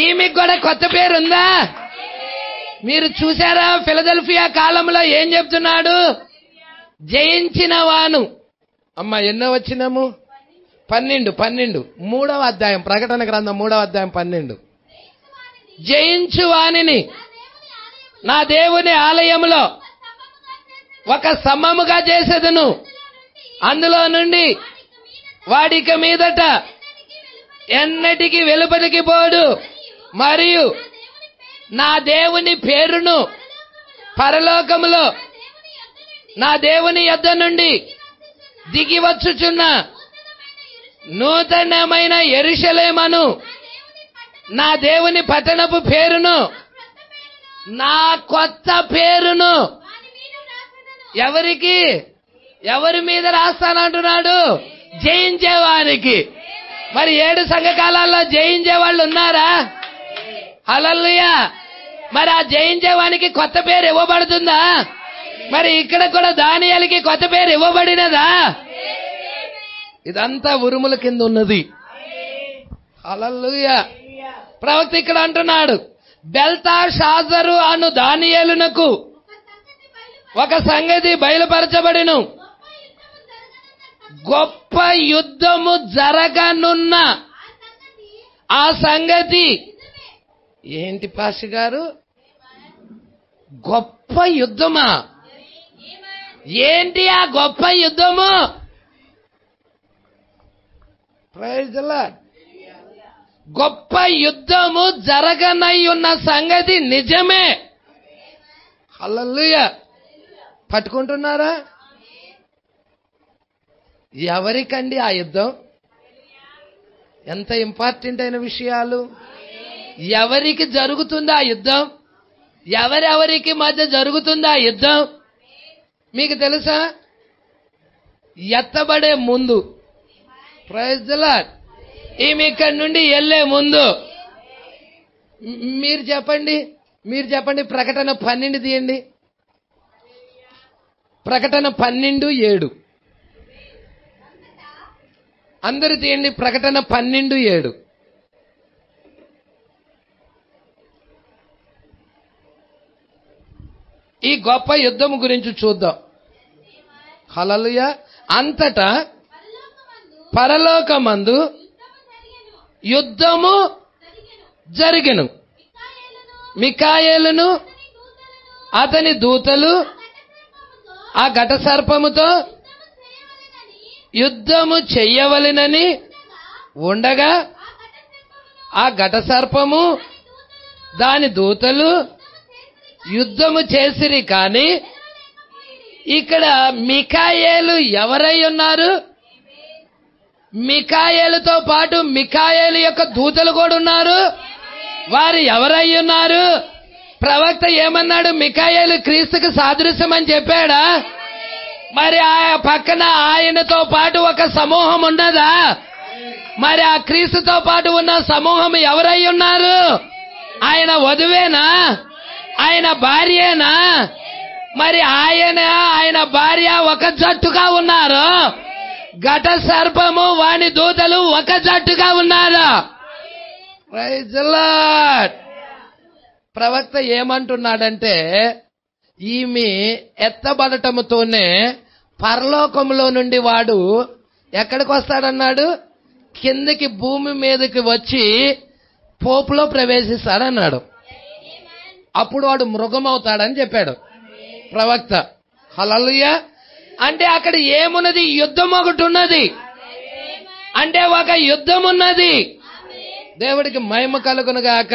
ఈమెకు కూడా కొత్త పేరుందా? మీరు చూసారా ఫిలదెల్ఫియా కాలంలో ఏం చెప్తున్నాడు? జయించిన వాను. అమ్మా ఎన్నో వచ్చినాము? 12 3వ అధ్యాయం, ప్రకటన గ్రంథం 3వ అధ్యాయం 12. జయించు వానిని నా దేవుని ఆలయములో ఒక స్తంభముగా చేసేదను, అందులో నుండి వాడిక మీదట ఎన్నటికి వెలుపలికి పోడు, మరియు నా దేవుని పేరును పరలోకములో నా దేవుని యొద్ద నుండి దిగి వచ్చుచున్న నూతనమైన యెరూషలేమును, నా దేవుని పట్టణపు పేరును, నా కొత్త పేరును ఎవరికి, ఎవరి మీద రాస్తానంటున్నాడు? జయించేవానికి. మరి 7 సంఘకాలాల్లో జయించే వాళ్ళు ఉన్నారా? హల్లెలూయా. మరి ఆ జయించేవానికి కొత్త పేరు ఇవ్వబడుతుందా? మరి ఇక్కడ కూడా దానియేలుకి కొత్త పేరు ఇవ్వబడినదా? ఇదంతా ఉరుముల కింద ఉన్నది. హల్లెలూయా. ప్రవక్త ఇక్కడ అంటున్నాడు, బెల్తషాజరు అను దానియేలునకు ఒక సంగతి బయలుపరచబడిను, గొప్ప యుద్ధము జరగనున్న ఆ సంగతి. ఏంటి పాష గారు? గొప్ప యుద్ధమా? ఏంటి ఆ గొప్ప యుద్ధము? Praise the lord. గొప్ప యుద్ధము జరగనై ఉన్న సంగతి నిజమే. హల్లెలూయా. పట్టుకుంటున్నారా? ఎవరికండి ఆ యుద్ధం? ఎంత ఇంపార్టెంట్ అయిన విషయాలు. ఎవరికి జరుగుతుందా యుద్ధం? ఎవరెవరికి మధ్య జరుగుతుందా యుద్ధం? మీకు తెలుసా? ఎత్తబడే ముందు, ప్రైజ్ ది లార్డ్, ఈమె ఇక్కడి నుండి వెళ్లే ముందు. మీరు చెప్పండి. ప్రకటన 12 తీయండి. ప్రకటన 12:7. అందరు తీయండి. ప్రకటన 12:7. ఈ గొప్ప యుద్ధం గురించి చూద్దాం. హల్లెలూయా. అంతటా పరలోకమందు యుద్ధము జరిగెను. మిఖాయేలును అతని దూతలు ఆ ఘట సర్పముతో యుద్ధము చెయ్యవలెనని ఉండగా ఆ ఘట సర్పము దాని దూతలు యుద్ధము చేసిరి. కానీ ఇక్కడ మిఖాయేలు ఎవరై ఉన్నారు? మిఖాయేలుతో పాటు మిఖాయేలు యొక్క దూతలు కూడా ఉన్నారు. వారు ఎవరై ఉన్నారు? ప్రవక్త ఏమన్నాడు? మిఖాయేలు క్రీస్తుకు సాదృశ్యం అని చెప్పాడా? మరి ఆ పక్కన ఆయనతో పాటు ఒక సమూహం ఉన్నదా? మరి ఆ క్రీస్తుతో పాటు ఉన్న సమూహం ఎవరై ఉన్నారు? ఆయన వధువేనా? ఆయన భార్యేనా? మరి ఆయన భార్య ఒక జట్టుగా ఉన్నారు. ఘట సర్పము వాని దూతలు ఒక జట్టుగా ఉన్నారు. Praise the lord. ప్రవక్త ఏమంటున్నాడంటే, ఈమె ఎత్తబడటముతోనే పరలోకంలో నుండి వాడు ఎక్కడికి వస్తాడన్నాడు? కిందకి భూమి మీదకి వచ్చి పోపులో ప్రవేశిస్తాడన్నాడు. అప్పుడు వాడు మృగం అవుతాడని చెప్పాడు ప్రవక్త. హల్లెలూయా. అంటే అక్కడ ఏమున్నది? యుద్ధం ఒకటి ఉన్నది. అంటే ఒక యుద్ధం ఉన్నది. దేవుడికి మహిమ కలుగును గాక.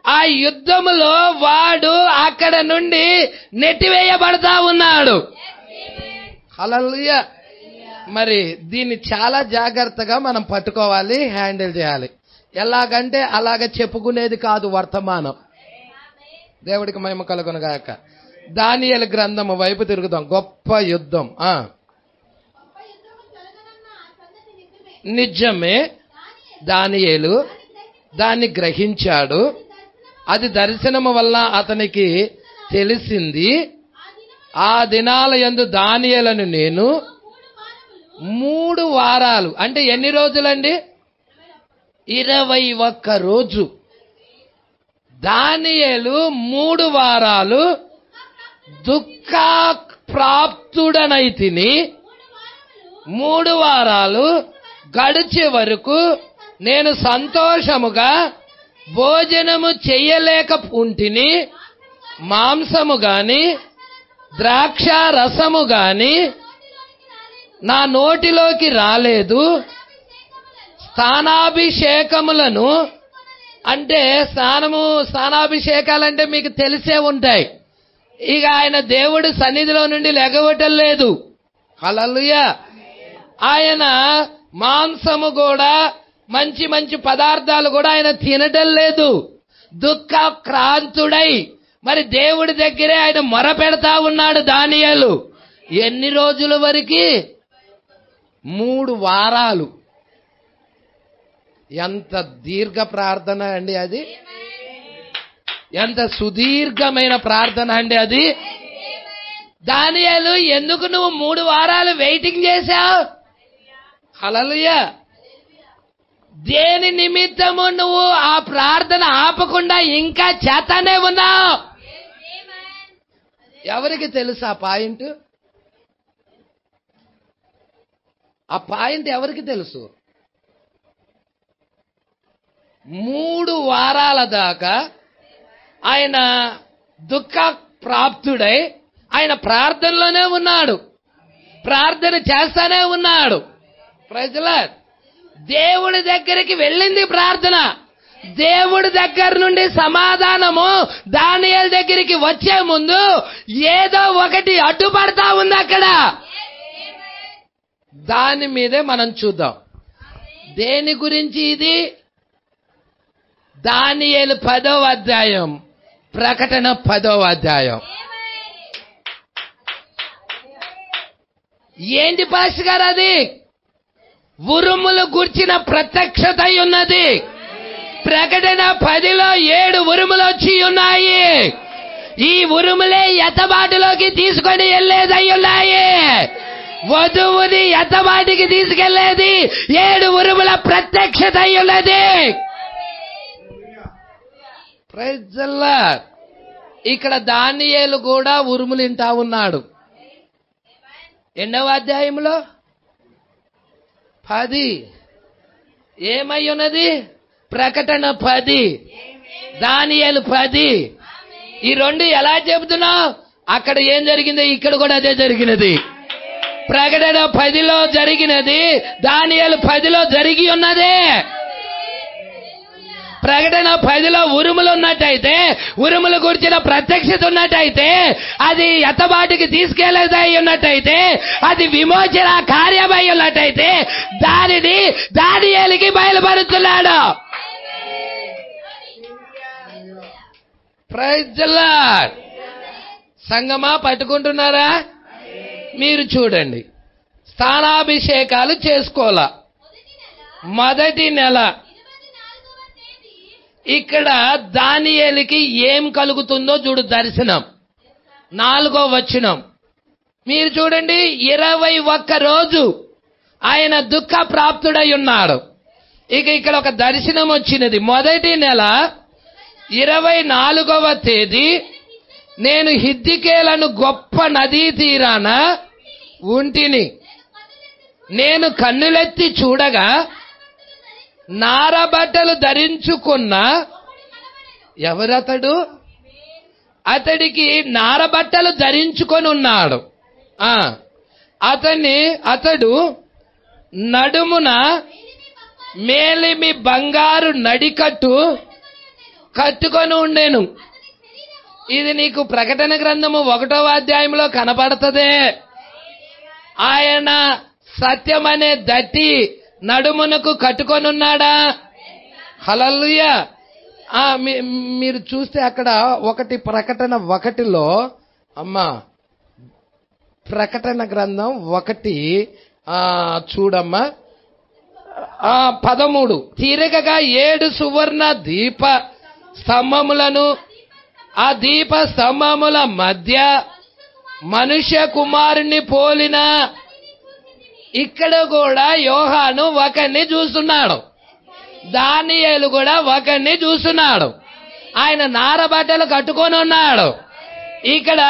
ఆ యుద్ధములో వాడు అక్కడ నుండి నెట్టివేయబడతా ఉన్నాడు. హల్లెలూయా. మరి దీన్ని చాలా జాగ్రత్తగా మనం పట్టుకోవాలి, హ్యాండిల్ చేయాలి. ఎలాగంటే అలాగ చెప్పుకునేది కాదు వర్తమానం. దేవుడికి మహిమ కలుగునుగాక. దానియేలు గ్రంథము వైపు తిరుగుదాం. గొప్ప యుద్ధం నిజమే. దానియేలు దాన్ని గ్రహించాడు. అది దర్శనము వల్ల అతనికి తెలిసింది. ఆ దినాల యందు దానియేలును నేను 3 వారాలు, అంటే ఎన్ని రోజులండి? 21 రోజు. దానియేలు 3 వారాలు దుఃఖ ప్రాప్తుడనైతిని. 3 వారాలు గడిచే వరకు నేను సంతోషముగా భోజనము చెయ్యలేక ఉంటిని. మాంసము గాని ద్రాక్ష రసము గాని నా నోటిలోకి రాలేదు. స్నానాభిషేకములను, అంటే స్నానాభిషేకాలంటే మీకు తెలిసే ఉంటాయి. ఇక ఆయన దేవుడి సన్నిధిలో నుండి లెగవటం లేదు. హల్లెలూయా. ఆయన మాంసము కూడా, మంచి మంచి పదార్థాలు కూడా ఆయన తినటం లేదు. దుఃఖ క్రాంతుడై మరి దేవుడి దగ్గరే ఆయన మొర పెడతా ఉన్నాడు దానియేలు. ఎన్ని రోజుల వరకు? 3 వారాలు. ఎంత దీర్ఘ ప్రార్థన అండి అది! ఎంత సుదీర్ఘమైన ప్రార్థన అండి అది! దానియేలు, ఎందుకు నువ్వు 3 వారాలు వెయిటింగ్ చేశావు? హల్లెలూయా. దేని నిమిత్తము నువ్వు ఆ ప్రార్థన ఆపకుండా ఇంకా చేతానే ఉన్నావు? ఎవరికి తెలుసు ఆ పాయింట్? ఆ పాయింట్ ఎవరికి తెలుసు? 3 వారాల దాకా ఆయన దుఃఖ ప్రాప్తుడై ఆయన ప్రార్థనలోనే ఉన్నాడు. ప్రార్థన చేస్తానే ఉన్నాడు. Praise the lord. దేవుడి దగ్గరికి వెళ్ళింది ప్రార్థన. దేవుడి దగ్గర నుండి సమాధానము దానియేలు దగ్గరికి వచ్చే ముందు ఏదో ఒకటి అడ్డుపడతా ఉంది అక్కడ. దాని మీదే మనం చూద్దాం. దేని గురించి ఇది? దానియేలు 10వ అధ్యాయం, ప్రకటన 10వ అధ్యాయం. ఏంటి పాస్టర్ గారు అది? ఉరుములు గుర్చిన ప్రత్యక్షత ఉన్నది. ప్రకటన 10లో 7 ఉరుములు వచ్చి ఉన్నాయి. ఈ ఉరుములే ఎత్తబాటులోకి తీసుకొని వెళ్లేదై ఉన్నాయి. వధువుని ఎత్తబాటికి తీసుకెళ్లేది 7 ఉరుముల ప్రత్యక్షత ఉన్నది. Praise the lord. ఇక్కడ దానియేలు కూడా ఉరుములు వింటా ఉన్నాడు. ఎన్నవ అధ్యాయంలో? 10. ఏమై ఉన్నది? ప్రకటన 10, దానియేలు 10. ఈ 2 ఎలా చెబుతున్నావు? అక్కడ ఏం జరిగిందో ఇక్కడ కూడా అదే జరిగినది. ప్రకటన 10లో జరిగినది దానియేలు 10లో జరిగి ఉన్నదే. ప్రకటన 10లో ఉరుములు ఉన్నట్టయితే, ఉరుములు గురించిన ప్రత్యక్షత ఉన్నట్టయితే, అది ఎత్తబాటుకి తీసుకెళ్లేదై ఉన్నట్టయితే, అది విమోచన కార్యమై ఉన్నట్టయితే, దానిని దానియేలుకి బయలుపరుస్తున్నాడు. Praise the lord. సంగమా పట్టుకుంటున్నారా? మీరు చూడండి, స్థానాభిషేకాలు చేసుకోవాలా. మొదటి నెల ఇక్కడ దానియేలుకి ఏం కలుగుతుందో చూడు. దర్శనం 4వ వచనం మీరు చూడండి. 21 రోజు ఆయన దుఃఖ ప్రాప్తుడై ఉన్నాడు. ఇక ఇక్కడ ఒక దర్శనం వచ్చినది. మొదటి నెల 24వ తేదీ నేను హిద్కియేలను గొప్ప నదీ తీరాన ఉంటిని. నేను కన్నులెత్తి చూడగా నారబట్టలు ధరించుకున్న ఎవరతడు? అతడికి నారబట్టలు ధరించుకొని ఉన్నాడు. అతడు నడుమున మేలిమి బంగారు నడికట్టు కట్టుకొని ఉండెను. ఇది నీకు ప్రకటన గ్రంథము 1వ అధ్యాయంలో కనపడుతదే. ఆయన సత్యమనే దట్టి నడుమునకు కట్టుకొనున్నాడా? హల్లెలూయా. మీరు చూస్తే అక్కడ ప్రకటన 1లో అమ్మా, ప్రకటన గ్రంథం 1 చూడమ్మా, 13. తీరగగా 7 సువర్ణ దీప స్తంభములను, ఆ దీప స్తంభముల మధ్య మనుష్య కుమారుని పోలిన. ఇక్కడ కూడా యోహాను ఒకరిని చూస్తున్నాడు, దానియేలు కూడా ఒకరిని చూస్తున్నాడు. ఆయన నారబట్టలు కట్టుకొని ఉన్నాడు. ఇక్కడ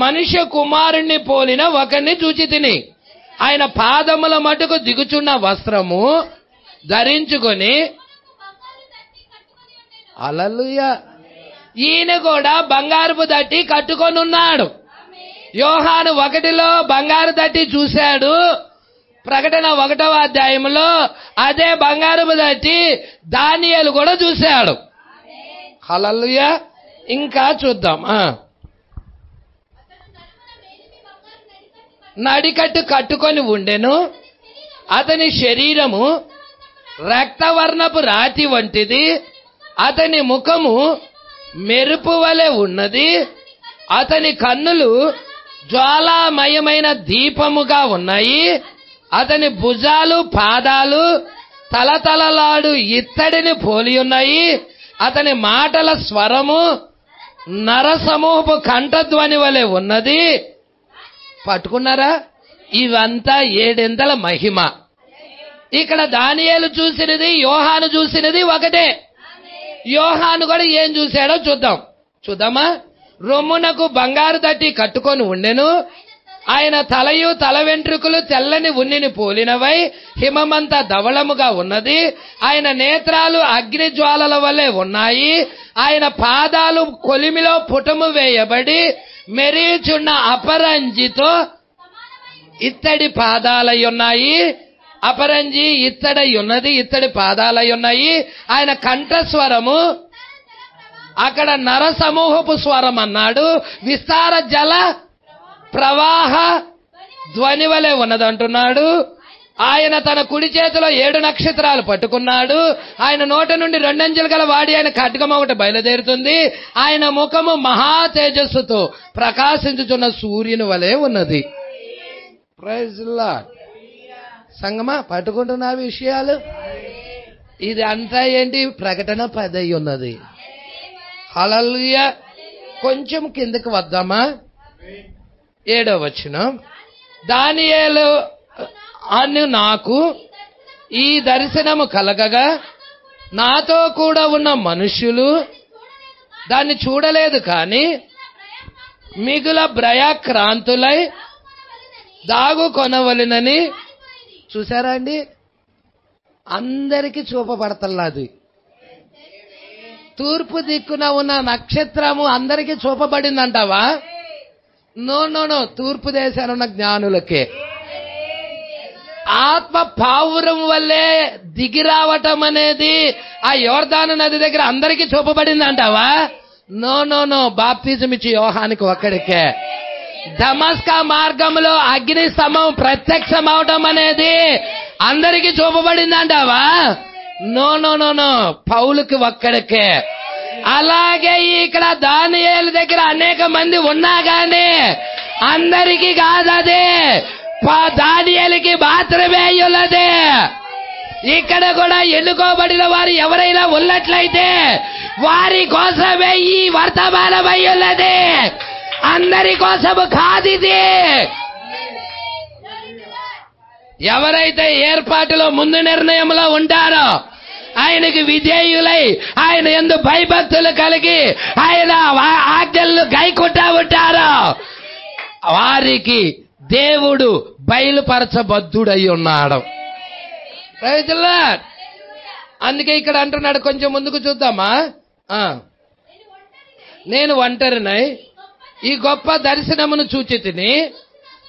మనుష్య కుమారుణ్ణి పోలిన ఒకరిని చూచి తిని, ఆయన పాదముల మటుకు దిగుచున్న వస్త్రము ధరించుకొని. హల్లెలూయా. ఈయన కూడా బంగారుపు దట్టి కట్టుకొని ఉన్నాడు. యోహాను 1లో బంగారు దట్టి చూశాడు. ప్రకటన 1వ అధ్యాయంలో అదే బంగారుపు దట్టి దానియేలు కూడా చూశాడు. హల్లెలూయా. ఇంకా చూద్దాం. నడికట్టు కట్టుకొని ఉండెను. అతని శరీరము రక్తవర్ణపు రాతి వంటిది, అతని ముఖము మెరుపు వలె ఉన్నది, అతని కన్నులు జ్వాలామయమైన దీపముగా ఉన్నాయి, అతని భుజాలు పాదాలు తలతలలాడు ఇత్తడిని పోలి ఉన్నాయి, అతని మాటల స్వరము నరసమూహపు కంఠధ్వని వలె ఉన్నది. పట్టుకున్నారా? ఇవంతా 7 మహిమ. ఇక్కడ దానియేలు చూసినది, యోహాను చూసినది ఒకటే. యోహాను కూడా ఏం చూశాడో చూద్దామా. రొమ్మునకు బంగారు దట్టి కట్టుకొని ఉండెను. ఆయన తలయు తల వెంట్రుకలు తెల్లని ఉన్నిని పోలినవై హిమమంత ధవళముగా ఉన్నది. ఆయన నేత్రాలు అగ్ని జ్వాలల వలె ఉన్నాయి. ఆయన పాదాలు కొలిమిలో పుటము వేయబడి మెరియుచున్న అపరంజితో ఇత్తడి పాదాలై ఉన్నాయి. అపరంజి ఇత్తడై ఉన్నది, ఇత్తడి పాదాలై ఉన్నాయి. ఆయన కంఠస్వరము అక్కడ నరసమూహపు స్వరం అన్నాడు, విస్తార జల ప్రవాహ ధ్వని వలె ఉన్నదంటున్నాడు. ఆయన తన కుడి చేతిలో 7 నక్షత్రాలు పట్టుకున్నాడు. ఆయన నోట నుండి 2 అంచెలు గల వాడి ఆయన ఖడ్గం ఒకటి బయలుదేరుతుంది. ఆయన ముఖము మహా తేజస్సుతో ప్రకాశించుచున్న సూర్యుని వలె ఉన్నది. Praise lord. సంగమా, పట్టుకుంటున్న విషయాలు ఇది అంతా ఏంటి? ప్రకటన 10 ఉన్నది. హల్లెలూయా. కొంచెం కిందకి వద్దామా. 7వ వచనం. దానియేలు అను నాకు ఈ దర్శనము కలగగా నాతో కూడా ఉన్న మనుష్యులు దాన్ని చూడలేదు, కానీ మిగుల భయక్రాంతులై దాగు కొనవలెనని. చూసారా అండి? అందరికీ చూపబడతల్లాది. తూర్పు దిక్కున ఉన్న నక్షత్రము అందరికీ చూపబడిందంటావా? నో. తూర్పు దేశాన్ని ఉన్న జ్ఞానులకే. ఆత్మ పావురం వల్లే దిగిరావటం అనేది ఆ యోర్దాను నది దగ్గర అందరికీ చూపబడింది అంటావా? నో. బాప్తిజం ఇచ్చి యోహానికి ఒక్కడికే. దమస్కా మార్గంలో అగ్ని స్తంభం ప్రత్యక్షం అవడం అనేది అందరికీ చూపబడింది అంటావా? నో. పౌలుకి ఒక్కడికే. అలాగే ఇక్కడ దానియేలు దగ్గర అనేక మంది ఉన్నా గానీ అందరికీ కాదదే, దానియేలుకి మాత్రమే ఉన్నదే. ఇక్కడ కూడా ఎన్నుకోబడిన వారు ఎవరైనా ఉన్నట్లయితే వారి కోసమే ఈ వర్తమానమై ఉన్నది, అందరి కోసము కాదిది. ఎవరైతే ఏర్పాటులో ముందు నిర్ణయంలో ఉంటారో, ఆయనకి విధేయులై ఆయన యందు భయభక్తులు కలిగి ఆయన ఆజ్ఞలను గైకుంటా ఉంటారో వారికి దేవుడు బయలుపరచబద్ధుడై ఉన్నాడు. Praise lord. అందుకే ఇక్కడ అంటున్నాడు, కొంచెం ముందుకు చూద్దామా. నేను ఒంటరినై ఈ గొప్ప దర్శనమును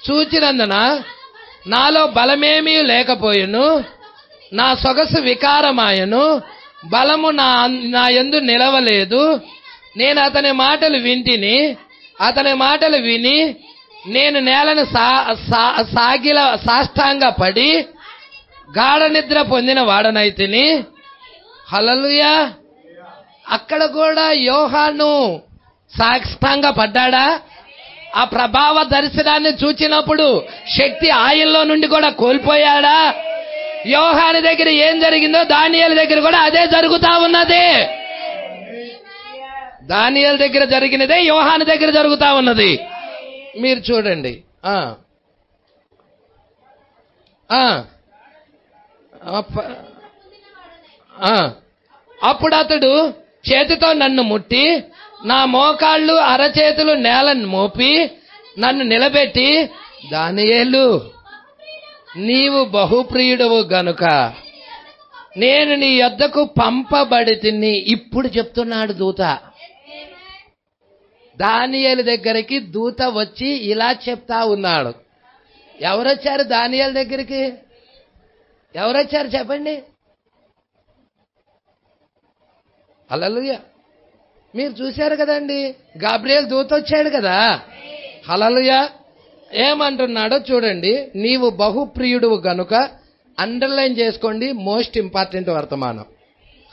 చూచినందున నాలో బలమేమీ లేకపోయెను, నా సొగసు వికారమాయను, బలము నా యందు నిలవలేదు. నేను అతని మాటలు వింటిని. అతని మాటలు విని నేను నేలను సాష్టాంగ పడి గాఢ నిద్ర పొందిన వాడనైతిని. హల్లెలూయా. అక్కడ కూడా యోహాను సాష్టాంగ పడ్డాడా? ఆ ప్రభావ దర్శనాన్ని చూచినప్పుడు శక్తి ఆయనలో నుండి కూడా కోల్పోయాడా? యోహాను దగ్గర ఏం జరిగిందో దానియేలు దగ్గర కూడా అదే జరుగుతా ఉన్నది. దానియేలు దగ్గర జరిగినదే యోహాను దగ్గర జరుగుతా ఉన్నది. మీరు చూడండి. అప్పుడు అతడు చేతితో నన్ను ముట్టి నా మోకాళ్ళు అరచేతులు నేలను మోపి నన్ను నిలబెట్టి, దానియేలు, నీవు బహుప్రియుడవు గనుక నేను నీ యొద్దకు పంపబడితిని. ఇప్పుడు చెప్తున్నాడు దూత. దానియేలు దగ్గరికి దూత వచ్చి ఇలా చెప్తా ఉన్నాడు. ఎవరొచ్చారు దానియేలు దగ్గరికి? ఎవరొచ్చారు చెప్పండి? హల్లెలూయా. మీరు చూశారు కదండి, గాబ్రియేల్ దూత వచ్చాడు కదా. హల్లెలూయా. ఏమంటున్నాడో చూడండి. నీవు బహుప్రియుడు గనుక, అండర్లైన్ చేసుకోండి, మోస్ట్ ఇంపార్టెంట్ వర్తమానం.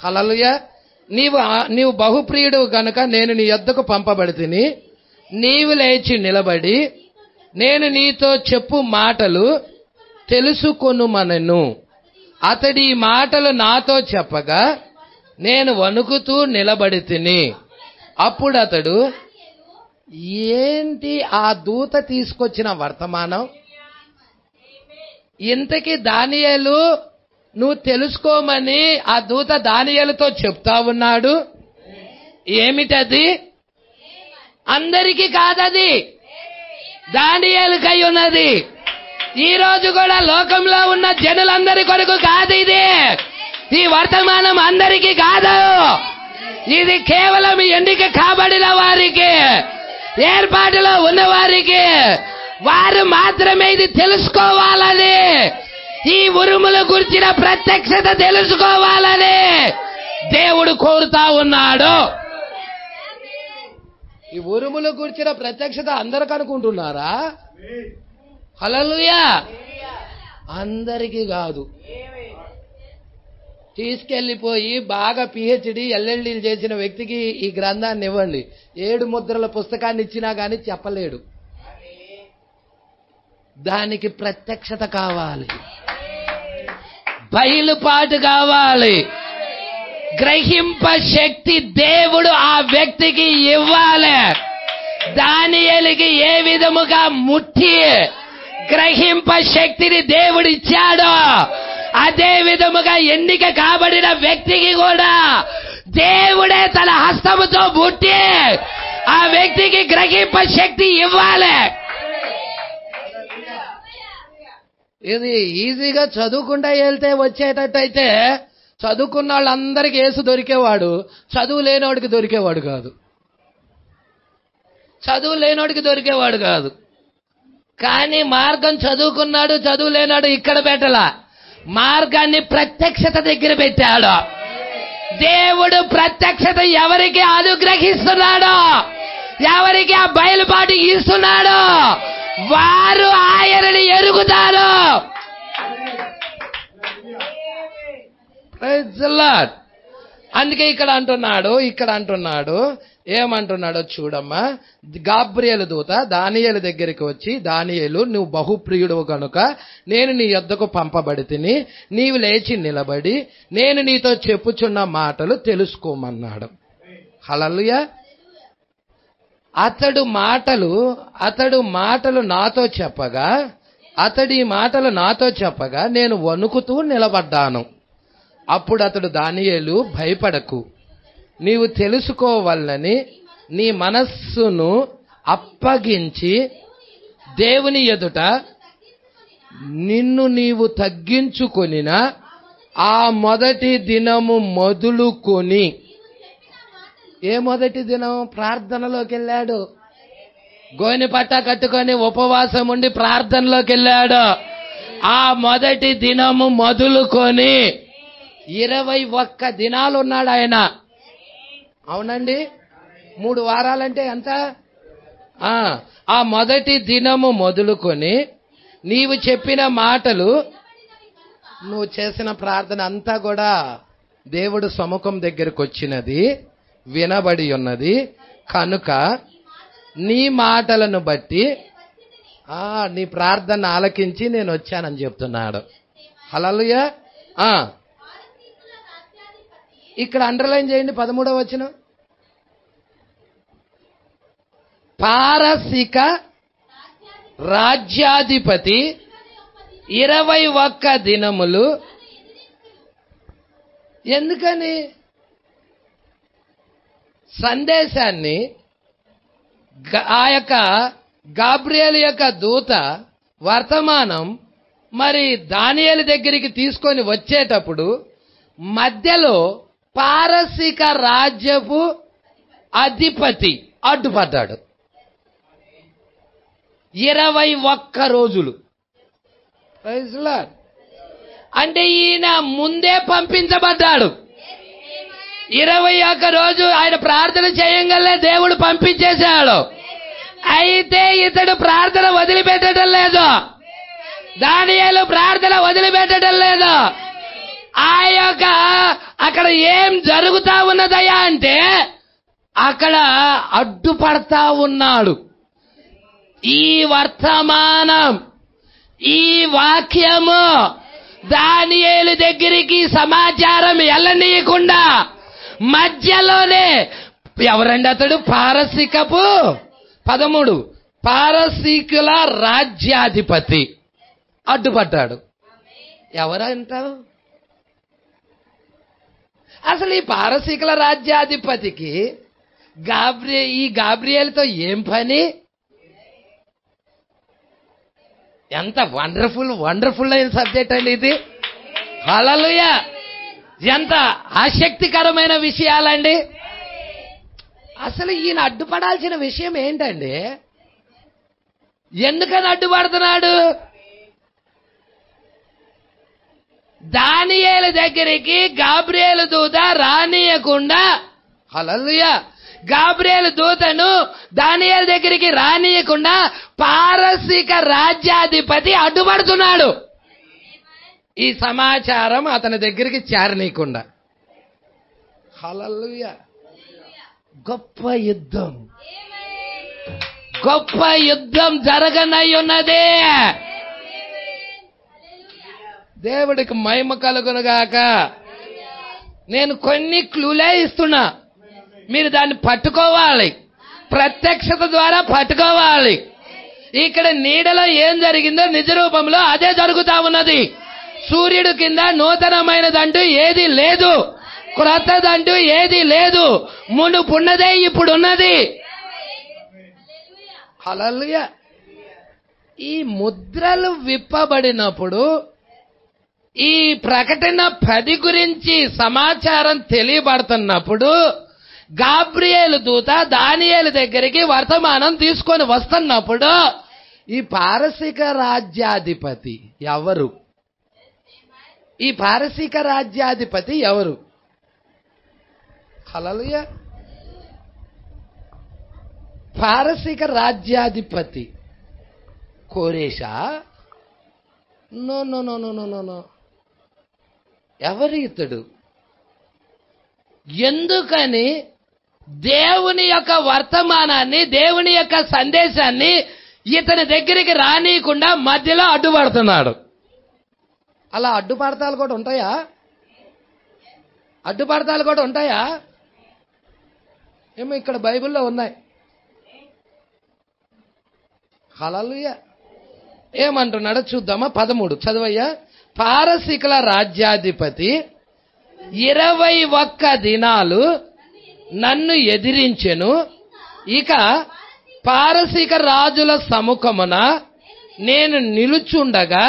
హల్లెలూయా. నీవు బహుప్రియుడు గనుక నేను నీ యొద్దకు పంపబడితిని. నీవు లేచి నిలబడి నేను నీతో చెప్పు మాటలు తెలుసుకొనుమనెను. అతడి ఈ మాటలు నాతో చెప్పగా నేను వణుకుతూ నిలబడితిని. అప్పుడు అతడు, ఏంటి ఆ దూత తీసుకొచ్చిన వర్తమానం? ఇంతకీ దానియేలు నువ్వు తెలుసుకోమని ఆ దూత దానియేలుతో చెప్తా ఉన్నాడు. ఏమిటది? అందరికీ కాదది, దానియేలుకై ఉన్నది. ఈ రోజు కూడా లోకంలో ఉన్న జనులందరి కొరకు కాదు ఇది. ఈ వర్తమానం అందరికీ కాదు. ఇది కేవలం ఎన్నిక కాబడిన వారికి, ఏర్పాటులో ఉన్న వారికి. వారు మాత్రమే ఇది తెలుసుకోవాలని, ఈ ఉరుముల గురించిన ప్రత్యక్షత తెలుసుకోవాలని దేవుడు కోరుతా ఉన్నాడు. ఈ ఉరుముల గురించిన ప్రత్యక్షత అందరికి అనుకుంటున్నారా? హల్లెలూయా. అందరికీ కాదు. తీసుకెళ్లిపోయి బాగా పిహెచ్డి ఎల్ఎల్డీలు చేసిన వ్యక్తికి ఈ గ్రంథాన్ని ఇవ్వండి, 7 ముద్రల పుస్తకాన్ని ఇచ్చినా గానీ చెప్పలేడు. దానికి ప్రత్యక్షత కావాలి, బయలుపాటు కావాలి, గ్రహింప శక్తి దేవుడు ఆ వ్యక్తికి ఇవ్వాలి. దానియేలుకి ఏ విధముగా ముట్టి గ్రహింప శక్తిని దేవుడు ఇచ్చాడో అదే విధముగా ఎన్నిక కాబడిన వ్యక్తికి కూడా దేవుడే తన హస్తముతో ముట్టి ఆ వ్యక్తికి గ్రహింప శక్తి ఇవ్వాలి. ఇది ఈజీగా చదువుకుంటా వెళ్తే వచ్చేటట్టయితే చదువుకున్న వాళ్ళందరికీ యేసు దొరికేవాడు, చదువు లేనోడికి దొరికేవాడు కాదు. చదువు లేనోడికి దొరికేవాడు కాదు. కానీ మార్గం చదువుకున్నాడు, చదువు లేనాడు ఇక్కడ పెట్టలా, మార్గాన్ని ప్రత్యక్షత దగ్గర పెట్టాడు. దేవుడు ప్రత్యక్షత ఎవరికి అనుగ్రహిస్తున్నాడో, ఎవరికి ఆ బయలుపాటు ఇస్తున్నాడో వారు ఆయనని ఎరుగుతారు. Praise the lord. అందుకే ఇక్కడ అంటున్నాడు ఏమంటున్నాడో చూడమ్మా. గాబ్రియేలు దూత దానియేలు దగ్గరికి వచ్చి, దానియేలు, నువ్వు బహుప్రియుడు కనుక నేను నీ యొద్దకు పంపబడితిని. నీవు లేచి నిలబడి నేను నీతో చెప్పుచున్న మాటలు తెలుసుకోమన్నాడు. హల్లెలూయా. అతడు మాటలు నాతో చెప్పగా నేను వణుకుతూ నిలబడ్డాను. అప్పుడు అతడు, దానియేలు, భయపడకు, నీవు తెలుసుకోవాలని నీ మనస్సును అప్పగించి దేవుని ఎదుట నిన్ను నీవు తగ్గించుకొనిన ఆ మొదటి దినము మొదలుకొని. ఏ మొదటి దినం? ప్రార్థనలోకి వెళ్ళాడు. గోనె పట్ట కట్టుకొని ఉపవాసం ఉండి ప్రార్థనలోకి వెళ్ళాడు. ఆ మొదటి దినము మొదలుకొని 21 దినాలు ఉన్నాడు ఆయన. అవునండి, 3 వారాలంటే ఎంత? ఆ మొదటి దినము మొదలుకొని నీవు చెప్పిన మాటలు, నువ్వు చేసిన ప్రార్థన అంతా కూడా దేవుడు సముఖం దగ్గరకు వచ్చినది, వినబడి ఉన్నది. కనుక నీ మాటలను బట్టి నీ ప్రార్థన ఆలకించి నేను వచ్చానని చెప్తున్నాడు. హల్లెలూయా. ఇక్కడ అండర్లైన్ చేయండి 13వ వచనం. పారసీక రాజ్యాధిపతి 21 దినములు. ఎందుకని? సందేశాన్ని ఆ యొక్క గాబ్రియేలు యొక్క దూత వర్తమానం మరి దానియేలు దగ్గరికి తీసుకొని వచ్చేటప్పుడు మధ్యలో పారసీక రాజ్యపు అధిపతి అడ్డుపడ్డాడు. 21 రోజులు. అంటే ఈయన ముందే పంపించబడ్డాడు. 21 రోజు ఆయన ప్రార్థన చేయంగానే దేవుడు పంపించేశాడు. అయితే ఇతడు ప్రార్థన వదిలిపెట్టడం లేదు. దానియేలు ప్రార్థన వదిలిపెట్టడం లేదు. ఆ యొక్క అక్కడ ఏం జరుగుతా ఉన్నదయ్యా అంటే అక్కడ అడ్డుపడతా ఉన్నాడు. ఈ వర్తమానం, ఈ వాక్యము దానియేలు దగ్గరికి సమాచారం వెళ్ళనీయకుండా మధ్యలోనే ఎవరండి అతడు? పారసీకపు 13 పారసీకుల రాజ్యాధిపతి అడ్డుపడ్డాడు. ఎవరంటావు? అసలు ఈ పారసీకుల రాజ్యాధిపతికి ఈ గాబ్రియేలుతో ఏం పని? ఎంత వండర్ఫుల్ అయిన సబ్జెక్ట్ అండి ఇది. హల్లెలూయా. ఎంత ఆసక్తికరమైన విషయాలండి. అసలు ఈయన అడ్డుపడాల్సిన విషయం ఏంటండి? ఎందుకని అడ్డుపడుతున్నాడు? దానియేలు దగ్గరికి గాబ్రియేలు దూత రానియకుండా, హల్లెలూయా, గాబ్రియేలు దూతను దానియేలు దగ్గరికి రానియకుండా పారసీక రాజ్యాధిపతి అడ్డుపడుతున్నాడు. ఈ సమాచారం అతని దగ్గరికి చేరనీయకుండా. హల్లెలూయా. గొప్ప యుద్ధం జరగనై ఉన్నదే. దేవుడికి మహిమ కలుగునుగాక. నేను కొన్ని క్లూలే ఇస్తున్నా, మీరు దాన్ని పట్టుకోవాలి, ప్రత్యక్షత ద్వారా పట్టుకోవాలి. ఇక్కడ నీడలో ఏం జరిగిందో నిజ రూపంలో అదే జరుగుతా ఉన్నది. సూర్యుడు కింద నూతనమైనదంటూ ఏది లేదు, క్రొత్తదంటూ ఏది లేదు. మునుపున్నదే ఇప్పుడున్నది. హల్లెలూయా. ఈ ముద్రలు విప్పబడినప్పుడు ఈ ప్రకటన 10 గురించి సమాచారం తెలియబడుతున్నప్పుడు గాబ్రియేలు దూత దానియేలు దగ్గరికి వర్తమానం తీసుకొని వస్తున్నప్పుడు ఈ పారసీక రాజ్యాధిపతి ఎవరు? ఈ పారసీక రాజ్యాధిపతి ఎవరు? హల్లెలూయా. పారసీక రాజ్యాధిపతి కోరేషా? No no no no no no. ఎవరు ఇతడు? ఎందుకని దేవుని యొక్క వర్తమానాన్ని, దేవుని యొక్క సందేశాన్ని ఇతని దగ్గరికి రానియకుండా మధ్యలో అడ్డుపడుతున్నాడు? అలా అడ్డుపడతాలు కూడా ఉంటాయా? అడ్డుపడతాలు కూడా ఉంటాయా? ఏమో ఇక్కడ బైబిల్లో ఉన్నాయి. హల్లెలూయా. ఏమంటున్నాడో చూద్దామా? 13 చదవయ్యా. పారసీకుల రాజ్యాధిపతి 21 దినాలు నన్ను ఎదిరించెను. ఇక పారసీక రాజుల సముఖమున నేను నిలుచుండగా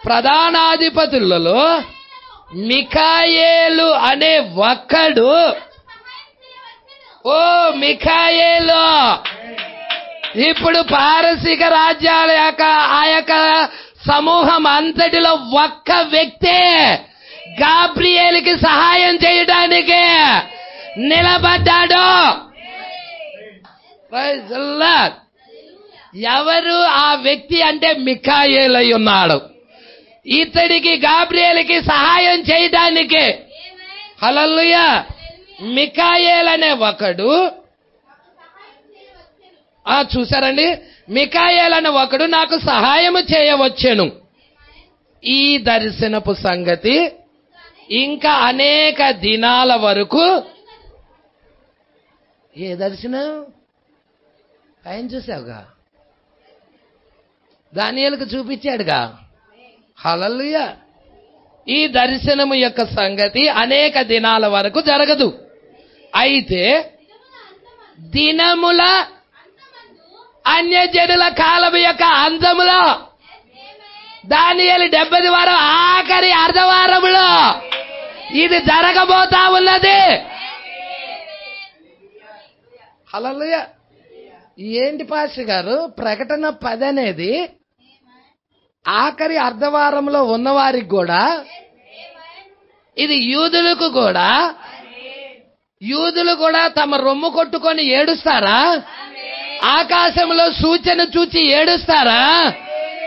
ప్రధానాధిపతులలో మిఖాయేలు అనే ఒక్కడు, ఓ మిఖాయేలు, ఇప్పుడు పారసీక రాజ్యాల యొక్క ఆ యొక్క సమూహం అంతటిలో ఒక్క వ్యక్తే గాబ్రియేలుకి సహాయం చేయడానికి నిలబడ్డాడు. Praise the lord. ఎవరు ఆ వ్యక్తి అంటే మిఖాయేలు అయి ఉన్నాడు. ఇతడికి గాబ్రియేలుకి సహాయం చేయడానికి హల్లెలూయా మిఖాయేలు అనే ఒకడు చూసారండి, మిఖాయేలు అనే ఒకడు నాకు సహాయం చేయవచ్చెను. ఈ దర్శనపు సంగతి ఇంకా అనేక దినాల వరకు. ఏ దర్శనం? ఆయన చూసావుగా, దానియేలుకు చూపించాడుగా. హల్లెలూయా. ఈ దర్శనము యొక్క సంగతి అనేక దినాల వరకు జరగదు. అయితే దినముల అన్యజనుల కాలం యొక్క అంతములో దానియేలు 70 వారం ఆఖరి అర్ధవారములో ఇది జరగబోతా ఉన్నది. హల్లెలూయా. ఏంటి పాస్టర్ గారు, ప్రకటన 10 అనేది ఆఖరి అర్ధవారంలో ఉన్నవారికి కూడా, ఇది యూదులకు కూడా, యూదులు కూడా తమ రొమ్ము కొట్టుకొని ఏడుస్తారా? ఆకాశంలో సూచన చూచి ఏడుస్తారా?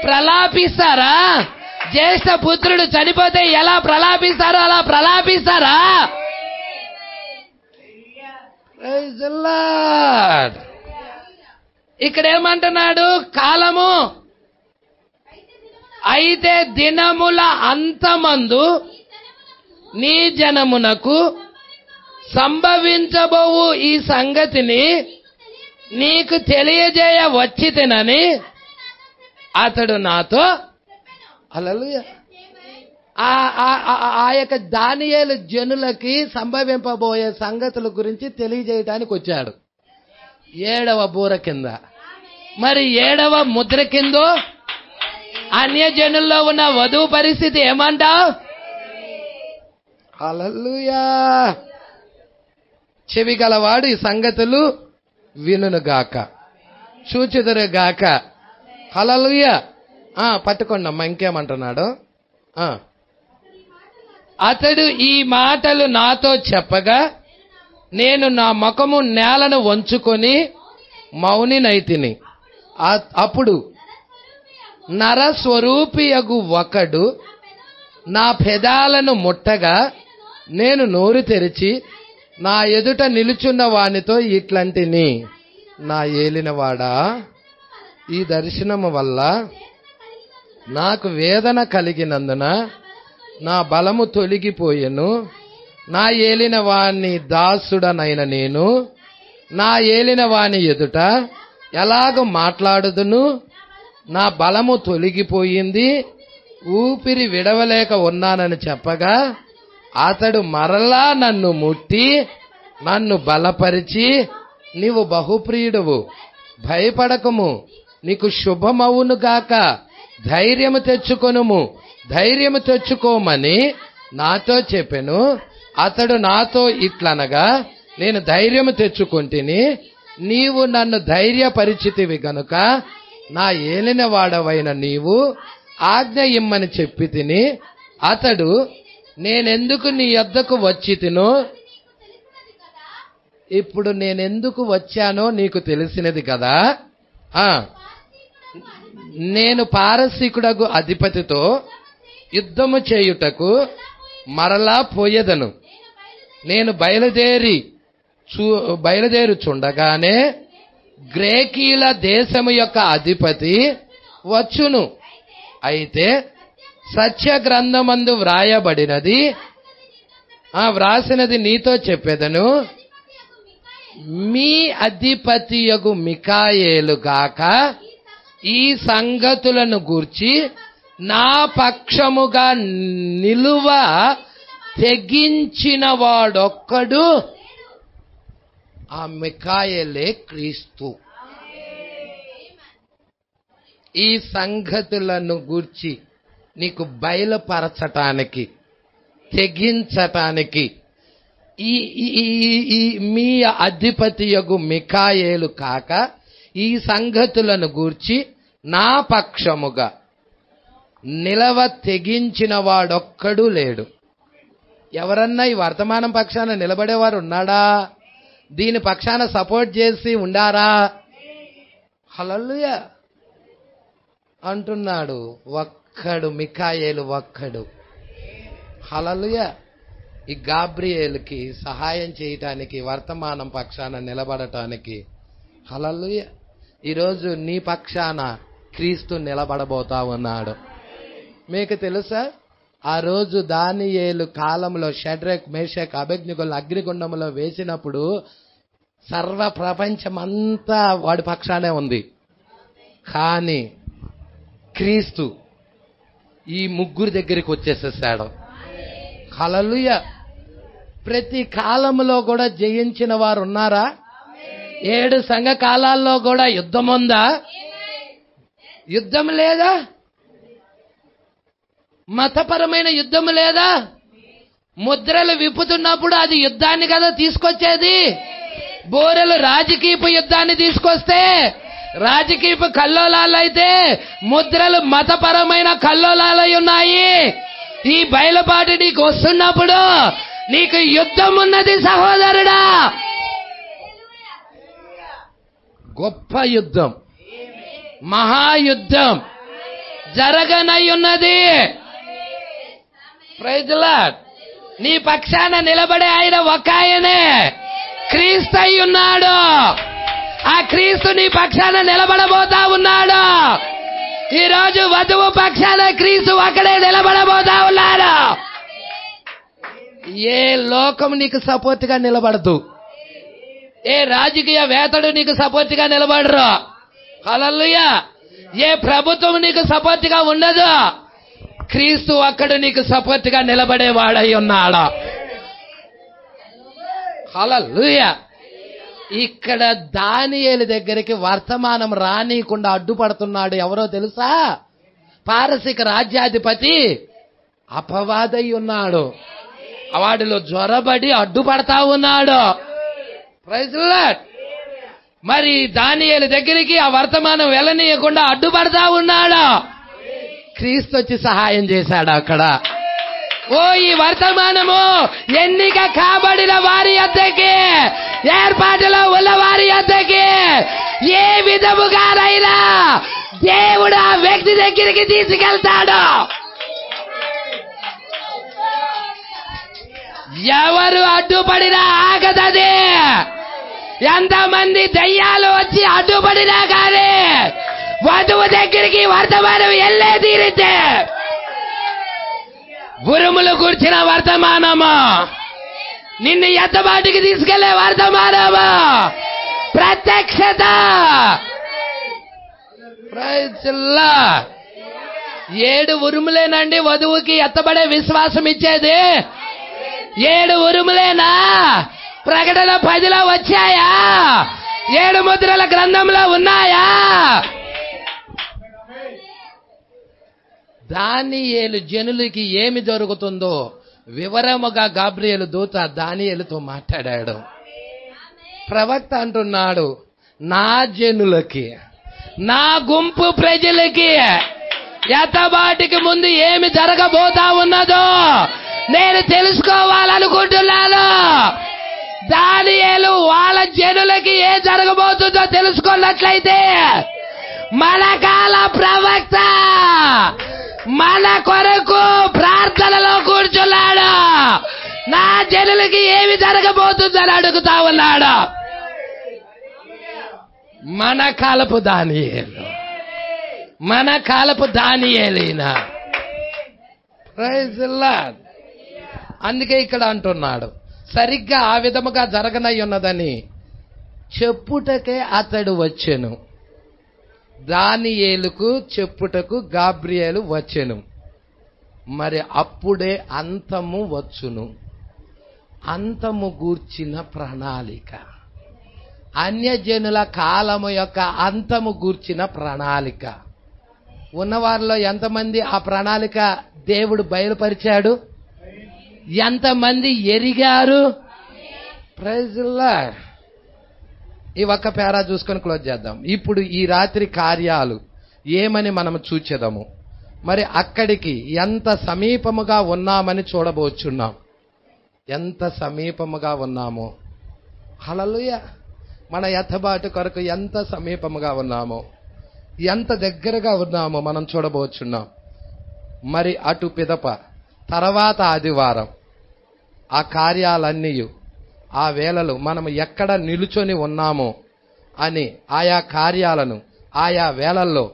ప్రలాపిస్తారా? జ్యేష్ఠ పుత్రుడు చనిపోతే ఎలా ప్రలాపిస్తారో అలా ప్రలాపిస్తారా? Praise the lord. ఇక్కడ ఏమంటున్నాడు? కాలము అయితే దినముల అంతమందు నీ జనమునకు సంభవించబోవు ఈ సంగతిని నీకు తెలియజేయ వచ్చితినని అతడు నాతో. హల్లెలూయా. ఆ యొక్క దానియేలు జనులకి సంభవింపబోయే సంగతుల గురించి తెలియజేయడానికి వచ్చాడు 7వ బూర కింద. మరి 7వ ముద్ర కింద అన్యజనుల్లో ఉన్న వధువు పరిస్థితి ఏమంటావు? హల్లెలూయా. చెవి గలవాడు ఈ సంగతులు వినుగాక, చూచెదరుగాక. హల్లెలూయా. పట్టుకోండి అమ్మా, ఇంకేమంటున్నాడు? అతడు ఈ మాటలు నాతో చెప్పగా నేను నా ముఖము నేలను వంచుకొని మౌనినైతిని. అప్పుడు నరస్వరూపియగు ఒకడు నా పెదాలను ముట్టగా నేను నోరు తెరిచి నా ఎదుట నిలుచున్న వానితో ఇట్లాంటిని, నా ఏలినవాడా, ఈ దర్శనము వల్ల నాకు వేదన కలిగినందున నా బలము తొలగిపోయెను. నా ఏలిన వాని దాసుడనైన నేను నా ఏలిన వాని ఎదుట ఎలాగ మాట్లాడుదును? నా బలము తొలగిపోయింది, ఊపిరి విడవలేక ఉన్నానని చెప్పగా అతడు మరలా నన్ను ముట్టి నన్ను బలపరిచి, నీవు బహుప్రియుడవు, భయపడకము, నీకు శుభమవును గాక, ధైర్యము తెచ్చుకొనుము, ధైర్యము తెచ్చుకోమని నాతో చెప్పెను. అతడు నాతో ఇట్లనగా నేను ధైర్యము తెచ్చుకొంటిని. నీవు నన్ను ధైర్యపరిచితివి గనుక నా ఏలిన వాడవైన నీవు ఆజ్ఞ ఇమ్మని చెప్పి తిని. అతడు నేనెందుకు నీ యొద్దకు వచ్చి తినో, ఇప్పుడు నేనెందుకు వచ్చానో నీకు తెలిసినది కదా. నేను పారసీకుడగు అధిపతితో యుద్ధము చేయుటకు మరలా పోయేదను. నేను బయలుదేరుచుండగానే గ్రేకీల దేశము యొక్క అధిపతి వచ్చును. అయితే సత్య గ్రంథమందు వ్రాసినది నీతో చెప్పేదను. మీ అధిపతియగు మిఖాయేలు గాక ఈ సంగతులను గూర్చి నా పక్షముగా నిలువ తెగించిన వాడొక్కడు, ఆ మిఖాయేలే క్రీస్తు. ఈ సంగతులను గూర్చి నీకు బయలుపరచటానికి, తెగించటానికి ఈ మీ అధిపతియగు మిఖాయేలు కాక ఈ సంగతులను గూర్చి నా పక్షముగా నిలవ తెగించిన వాడొక్కడు లేడు. ఎవరన్నా ఈ వర్తమానం పక్షాన నిలబడేవారు ఉన్నాడా? దీని పక్షాన సపోర్ట్ చేసి ఉండారా? హల్లెలూయా అంటున్నాడు. ఒక్కడు, మిఖాయేలు ఒక్కడు. హల్లెలూయా. ఈ గాబ్రియేలుకి సహాయం చేయటానికి, వర్తమానం పక్షాన నిలబడటానికి. హల్లెలూయా. ఈరోజు నీ పక్షాన క్రీస్తు నిలబడబోతా ఉన్నాడు. మీకు తెలుసా, ఆ రోజు దానియేలు కాలంలో షడ్రక్, మేషక్, అబేద్నెగోలను అగ్నిగుండంలో వేసినప్పుడు సర్వ ప్రపంచమంతా వాడి పక్షానే ఉంది. కానీ క్రీస్తు ఈ ముగ్గురు దగ్గరికి వచ్చేసేసాడు. హల్లెలూయా. ప్రతి కాలంలో కూడా జయించిన వారు ఉన్నారా? 7 సంఘ కాలాల్లో కూడా యుద్ధం ఉందా? యుద్ధం లేదా? మతపరమైన యుద్ధం లేదా? ముద్రలు విప్పుతున్నప్పుడు అది యుద్ధాన్ని కదా తీసుకొచ్చేది. బోరెలు రాజకీయపు యుద్ధాన్ని తీసుకొస్తే రాజకీయపు కల్లోలాలైతే, ముద్రలు మతపరమైన కల్లోలాలై ఉన్నాయి. ఈ బయలుపాటు నీకు వస్తున్నప్పుడు నీకు యుద్ధం ఉన్నది సహోదరుడా. గొప్ప యుద్ధం, మహాయుద్ధం జరగనై ఉన్నది. Praise the lord. నీ పక్షాన నిలబడే ఆయన ఒక ఆయనే, క్రీస్తు అయి ఉన్నాడు. ఆ క్రీస్తు నీ పక్షాన నిలబడబోతా ఉన్నాడు. ఈ రోజు వధువు పక్షాన క్రీస్తు అక్కడే నిలబడబోతా ఉన్నాడు. ఏ లోకం నీకు సపోర్ట్ గా నిలబడదు, ఏ రాజకీయ వేత్తడు నీకు సపోర్ట్ గా నిలబడరు. హల్లెలూయా. ఏ ప్రభుత్వం నీకు సపోర్ట్ గా ఉండదు. క్రీస్తు అక్కడ నీకు సపోర్ట్ గా నిలబడేవాడై ఉన్నాడు. హల్లెలూయా. ఇక్కడ దానియేలు దగ్గరికి వర్తమానం రానీయకుండా అడ్డుపడుతున్నాడు ఎవరో తెలుసా? పారసిక రాజ్యాధిపతి అపవాదై ఉన్నాడు. వాడిలో జ్వరబడి అడ్డుపడతా ఉన్నాడు. Praise the lord. మరి దానియేలు దగ్గరికి ఆ వర్తమానం వెళ్ళనీయకుండా అడ్డుపడతా ఉన్నాడు. క్రీస్తు వచ్చి సహాయం చేశాడు అక్కడ. ఓ, ఈ వర్తమానము ఎన్నిక కాబడిన వారి యొద్దకి, ఏర్పాటులో ఉన్న వారి యొద్దకి ఏ విధముగానైనా దేవుడు ఆ వ్యక్తి దగ్గరికి తీసుకెళ్తాడు. ఎవరు అడ్డుపడినా ఆగదది. ఎంతమంది దయ్యాలు వచ్చి అడ్డుపడినా కానీ వధువు దగ్గరికి వర్తమానం వెళ్ళే తీరితే, ఉరుములు కూర్చిన వర్తమానము, నిన్ను ఎత్తబాటికి తీసుకెళ్లే వర్తమానము, ప్రత్యక్షత. Praise the lord. 7 ఉరుములేనండి వధువుకి ఎత్తబడే విశ్వాసం ఇచ్చేది. 7 ఉరుములేనా? ప్రకటన 10లో వచ్చాయా? 7 ముద్రల గ్రంథంలో ఉన్నాయా? దానియేలు జనులకి ఏమి జరుగుతుందో వివరముగా గాబ్రియేలు దూత దానియేలుతో మాట్లాడాడు. ప్రవక్త అంటున్నాడు, నా జనులకి, నా గుంపు ప్రజలకి ఎత్తబాటికి ముందు ఏమి జరగబోతా ఉన్నదో నేను తెలుసుకోవాలనుకుంటున్నాను. దానియేలు వాళ్ళ జనులకి ఏ జరగబోతుందో తెలుసుకున్నట్లయితే, మన కాల ప్రవక్త మన కొరకు ప్రార్థనలో కూర్చున్నాడు. నా జనులకి ఏమి జరగబోతుందని అడుగుతా ఉన్నాడు. మన కాలపు దానియేలు, మన కాలపు దానియేలీనా. Praise the lord. అందుకే ఇక్కడ అంటున్నాడు, సరిగ్గా ఆ విధముగా జరగనై ఉన్నదని చెప్పుటకే అతడు వచ్చెను. దానియేలుకు చెప్పుటకు గాబ్రియేలు వచ్చెను. మరి అప్పుడే అంతము వచ్చును. అంతము గూర్చిన ప్రణాళిక, అన్యజనుల కాలము యొక్క అంతము గూర్చిన ప్రణాళిక. ఉన్నవారిలో ఎంతమంది ఆ ప్రణాళిక దేవుడు బయలుపరిచాడు? ఎంతమంది ఎరిగారు? Praise the lord. ఈ ఒక్క పేరా చూసుకొని క్లోజ్ చేద్దాం. ఇప్పుడు ఈ రాత్రి కార్యాలు ఏమని మనం చూచెదము. మరి అక్కడికి ఎంత సమీపముగా ఉన్నామని చూడబోచున్నాం. ఎంత సమీపముగా ఉన్నామో. హల్లెలూయా. మన ఎత్తబాటు కొరకు ఎంత సమీపముగా ఉన్నామో, ఎంత దగ్గరగా ఉన్నామో మనం చూడబోచున్నాం. మరి అటు పిదప తర్వాత ఆదివారం ఆ కార్యాలన్నీ, ఆ వేళలు మనం ఎక్కడ నిలుచొని ఉన్నామో అని ఆయా కార్యాలను ఆయా వేళల్లో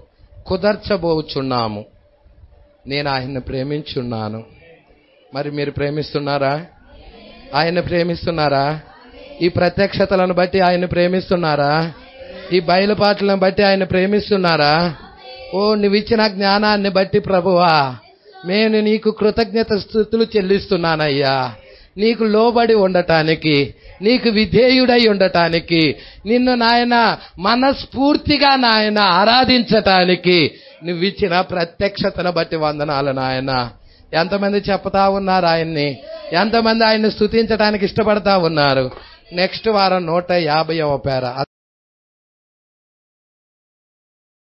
కుదర్చబోచున్నాము. నేను ఆయన్ని ప్రేమించున్నాను. మరి మీరు ప్రేమిస్తున్నారా? ఆయన్ని ప్రేమిస్తున్నారా? ఈ ప్రత్యక్షతలను బట్టి ఆయన ప్రేమిస్తున్నారా? ఈ బయలుపాట్లను బట్టి ఆయన ప్రేమిస్తున్నారా? ఓ, నువ్విచ్చిన జ్ఞానాన్ని బట్టి ప్రభువా నేను నీకు కృతజ్ఞత స్తుతులు చెల్లిస్తున్నానయ్యా. నీకు లోబడి ఉండటానికి, నీకు విధేయుడై ఉండటానికి, నిన్ను నాయన మనస్ఫూర్తిగా నాయన ఆరాధించటానికి నువ్విచ్చిన ప్రత్యక్షతను బట్టి వందనాలు నాయన. ఎంతమంది చెప్తా ఉన్నారు ఆయన్ని? ఎంతమంది ఆయన్ని స్తుతించడానికి ఇష్టపడతా ఉన్నారు? నెక్స్ట్ వారం 150వ పేర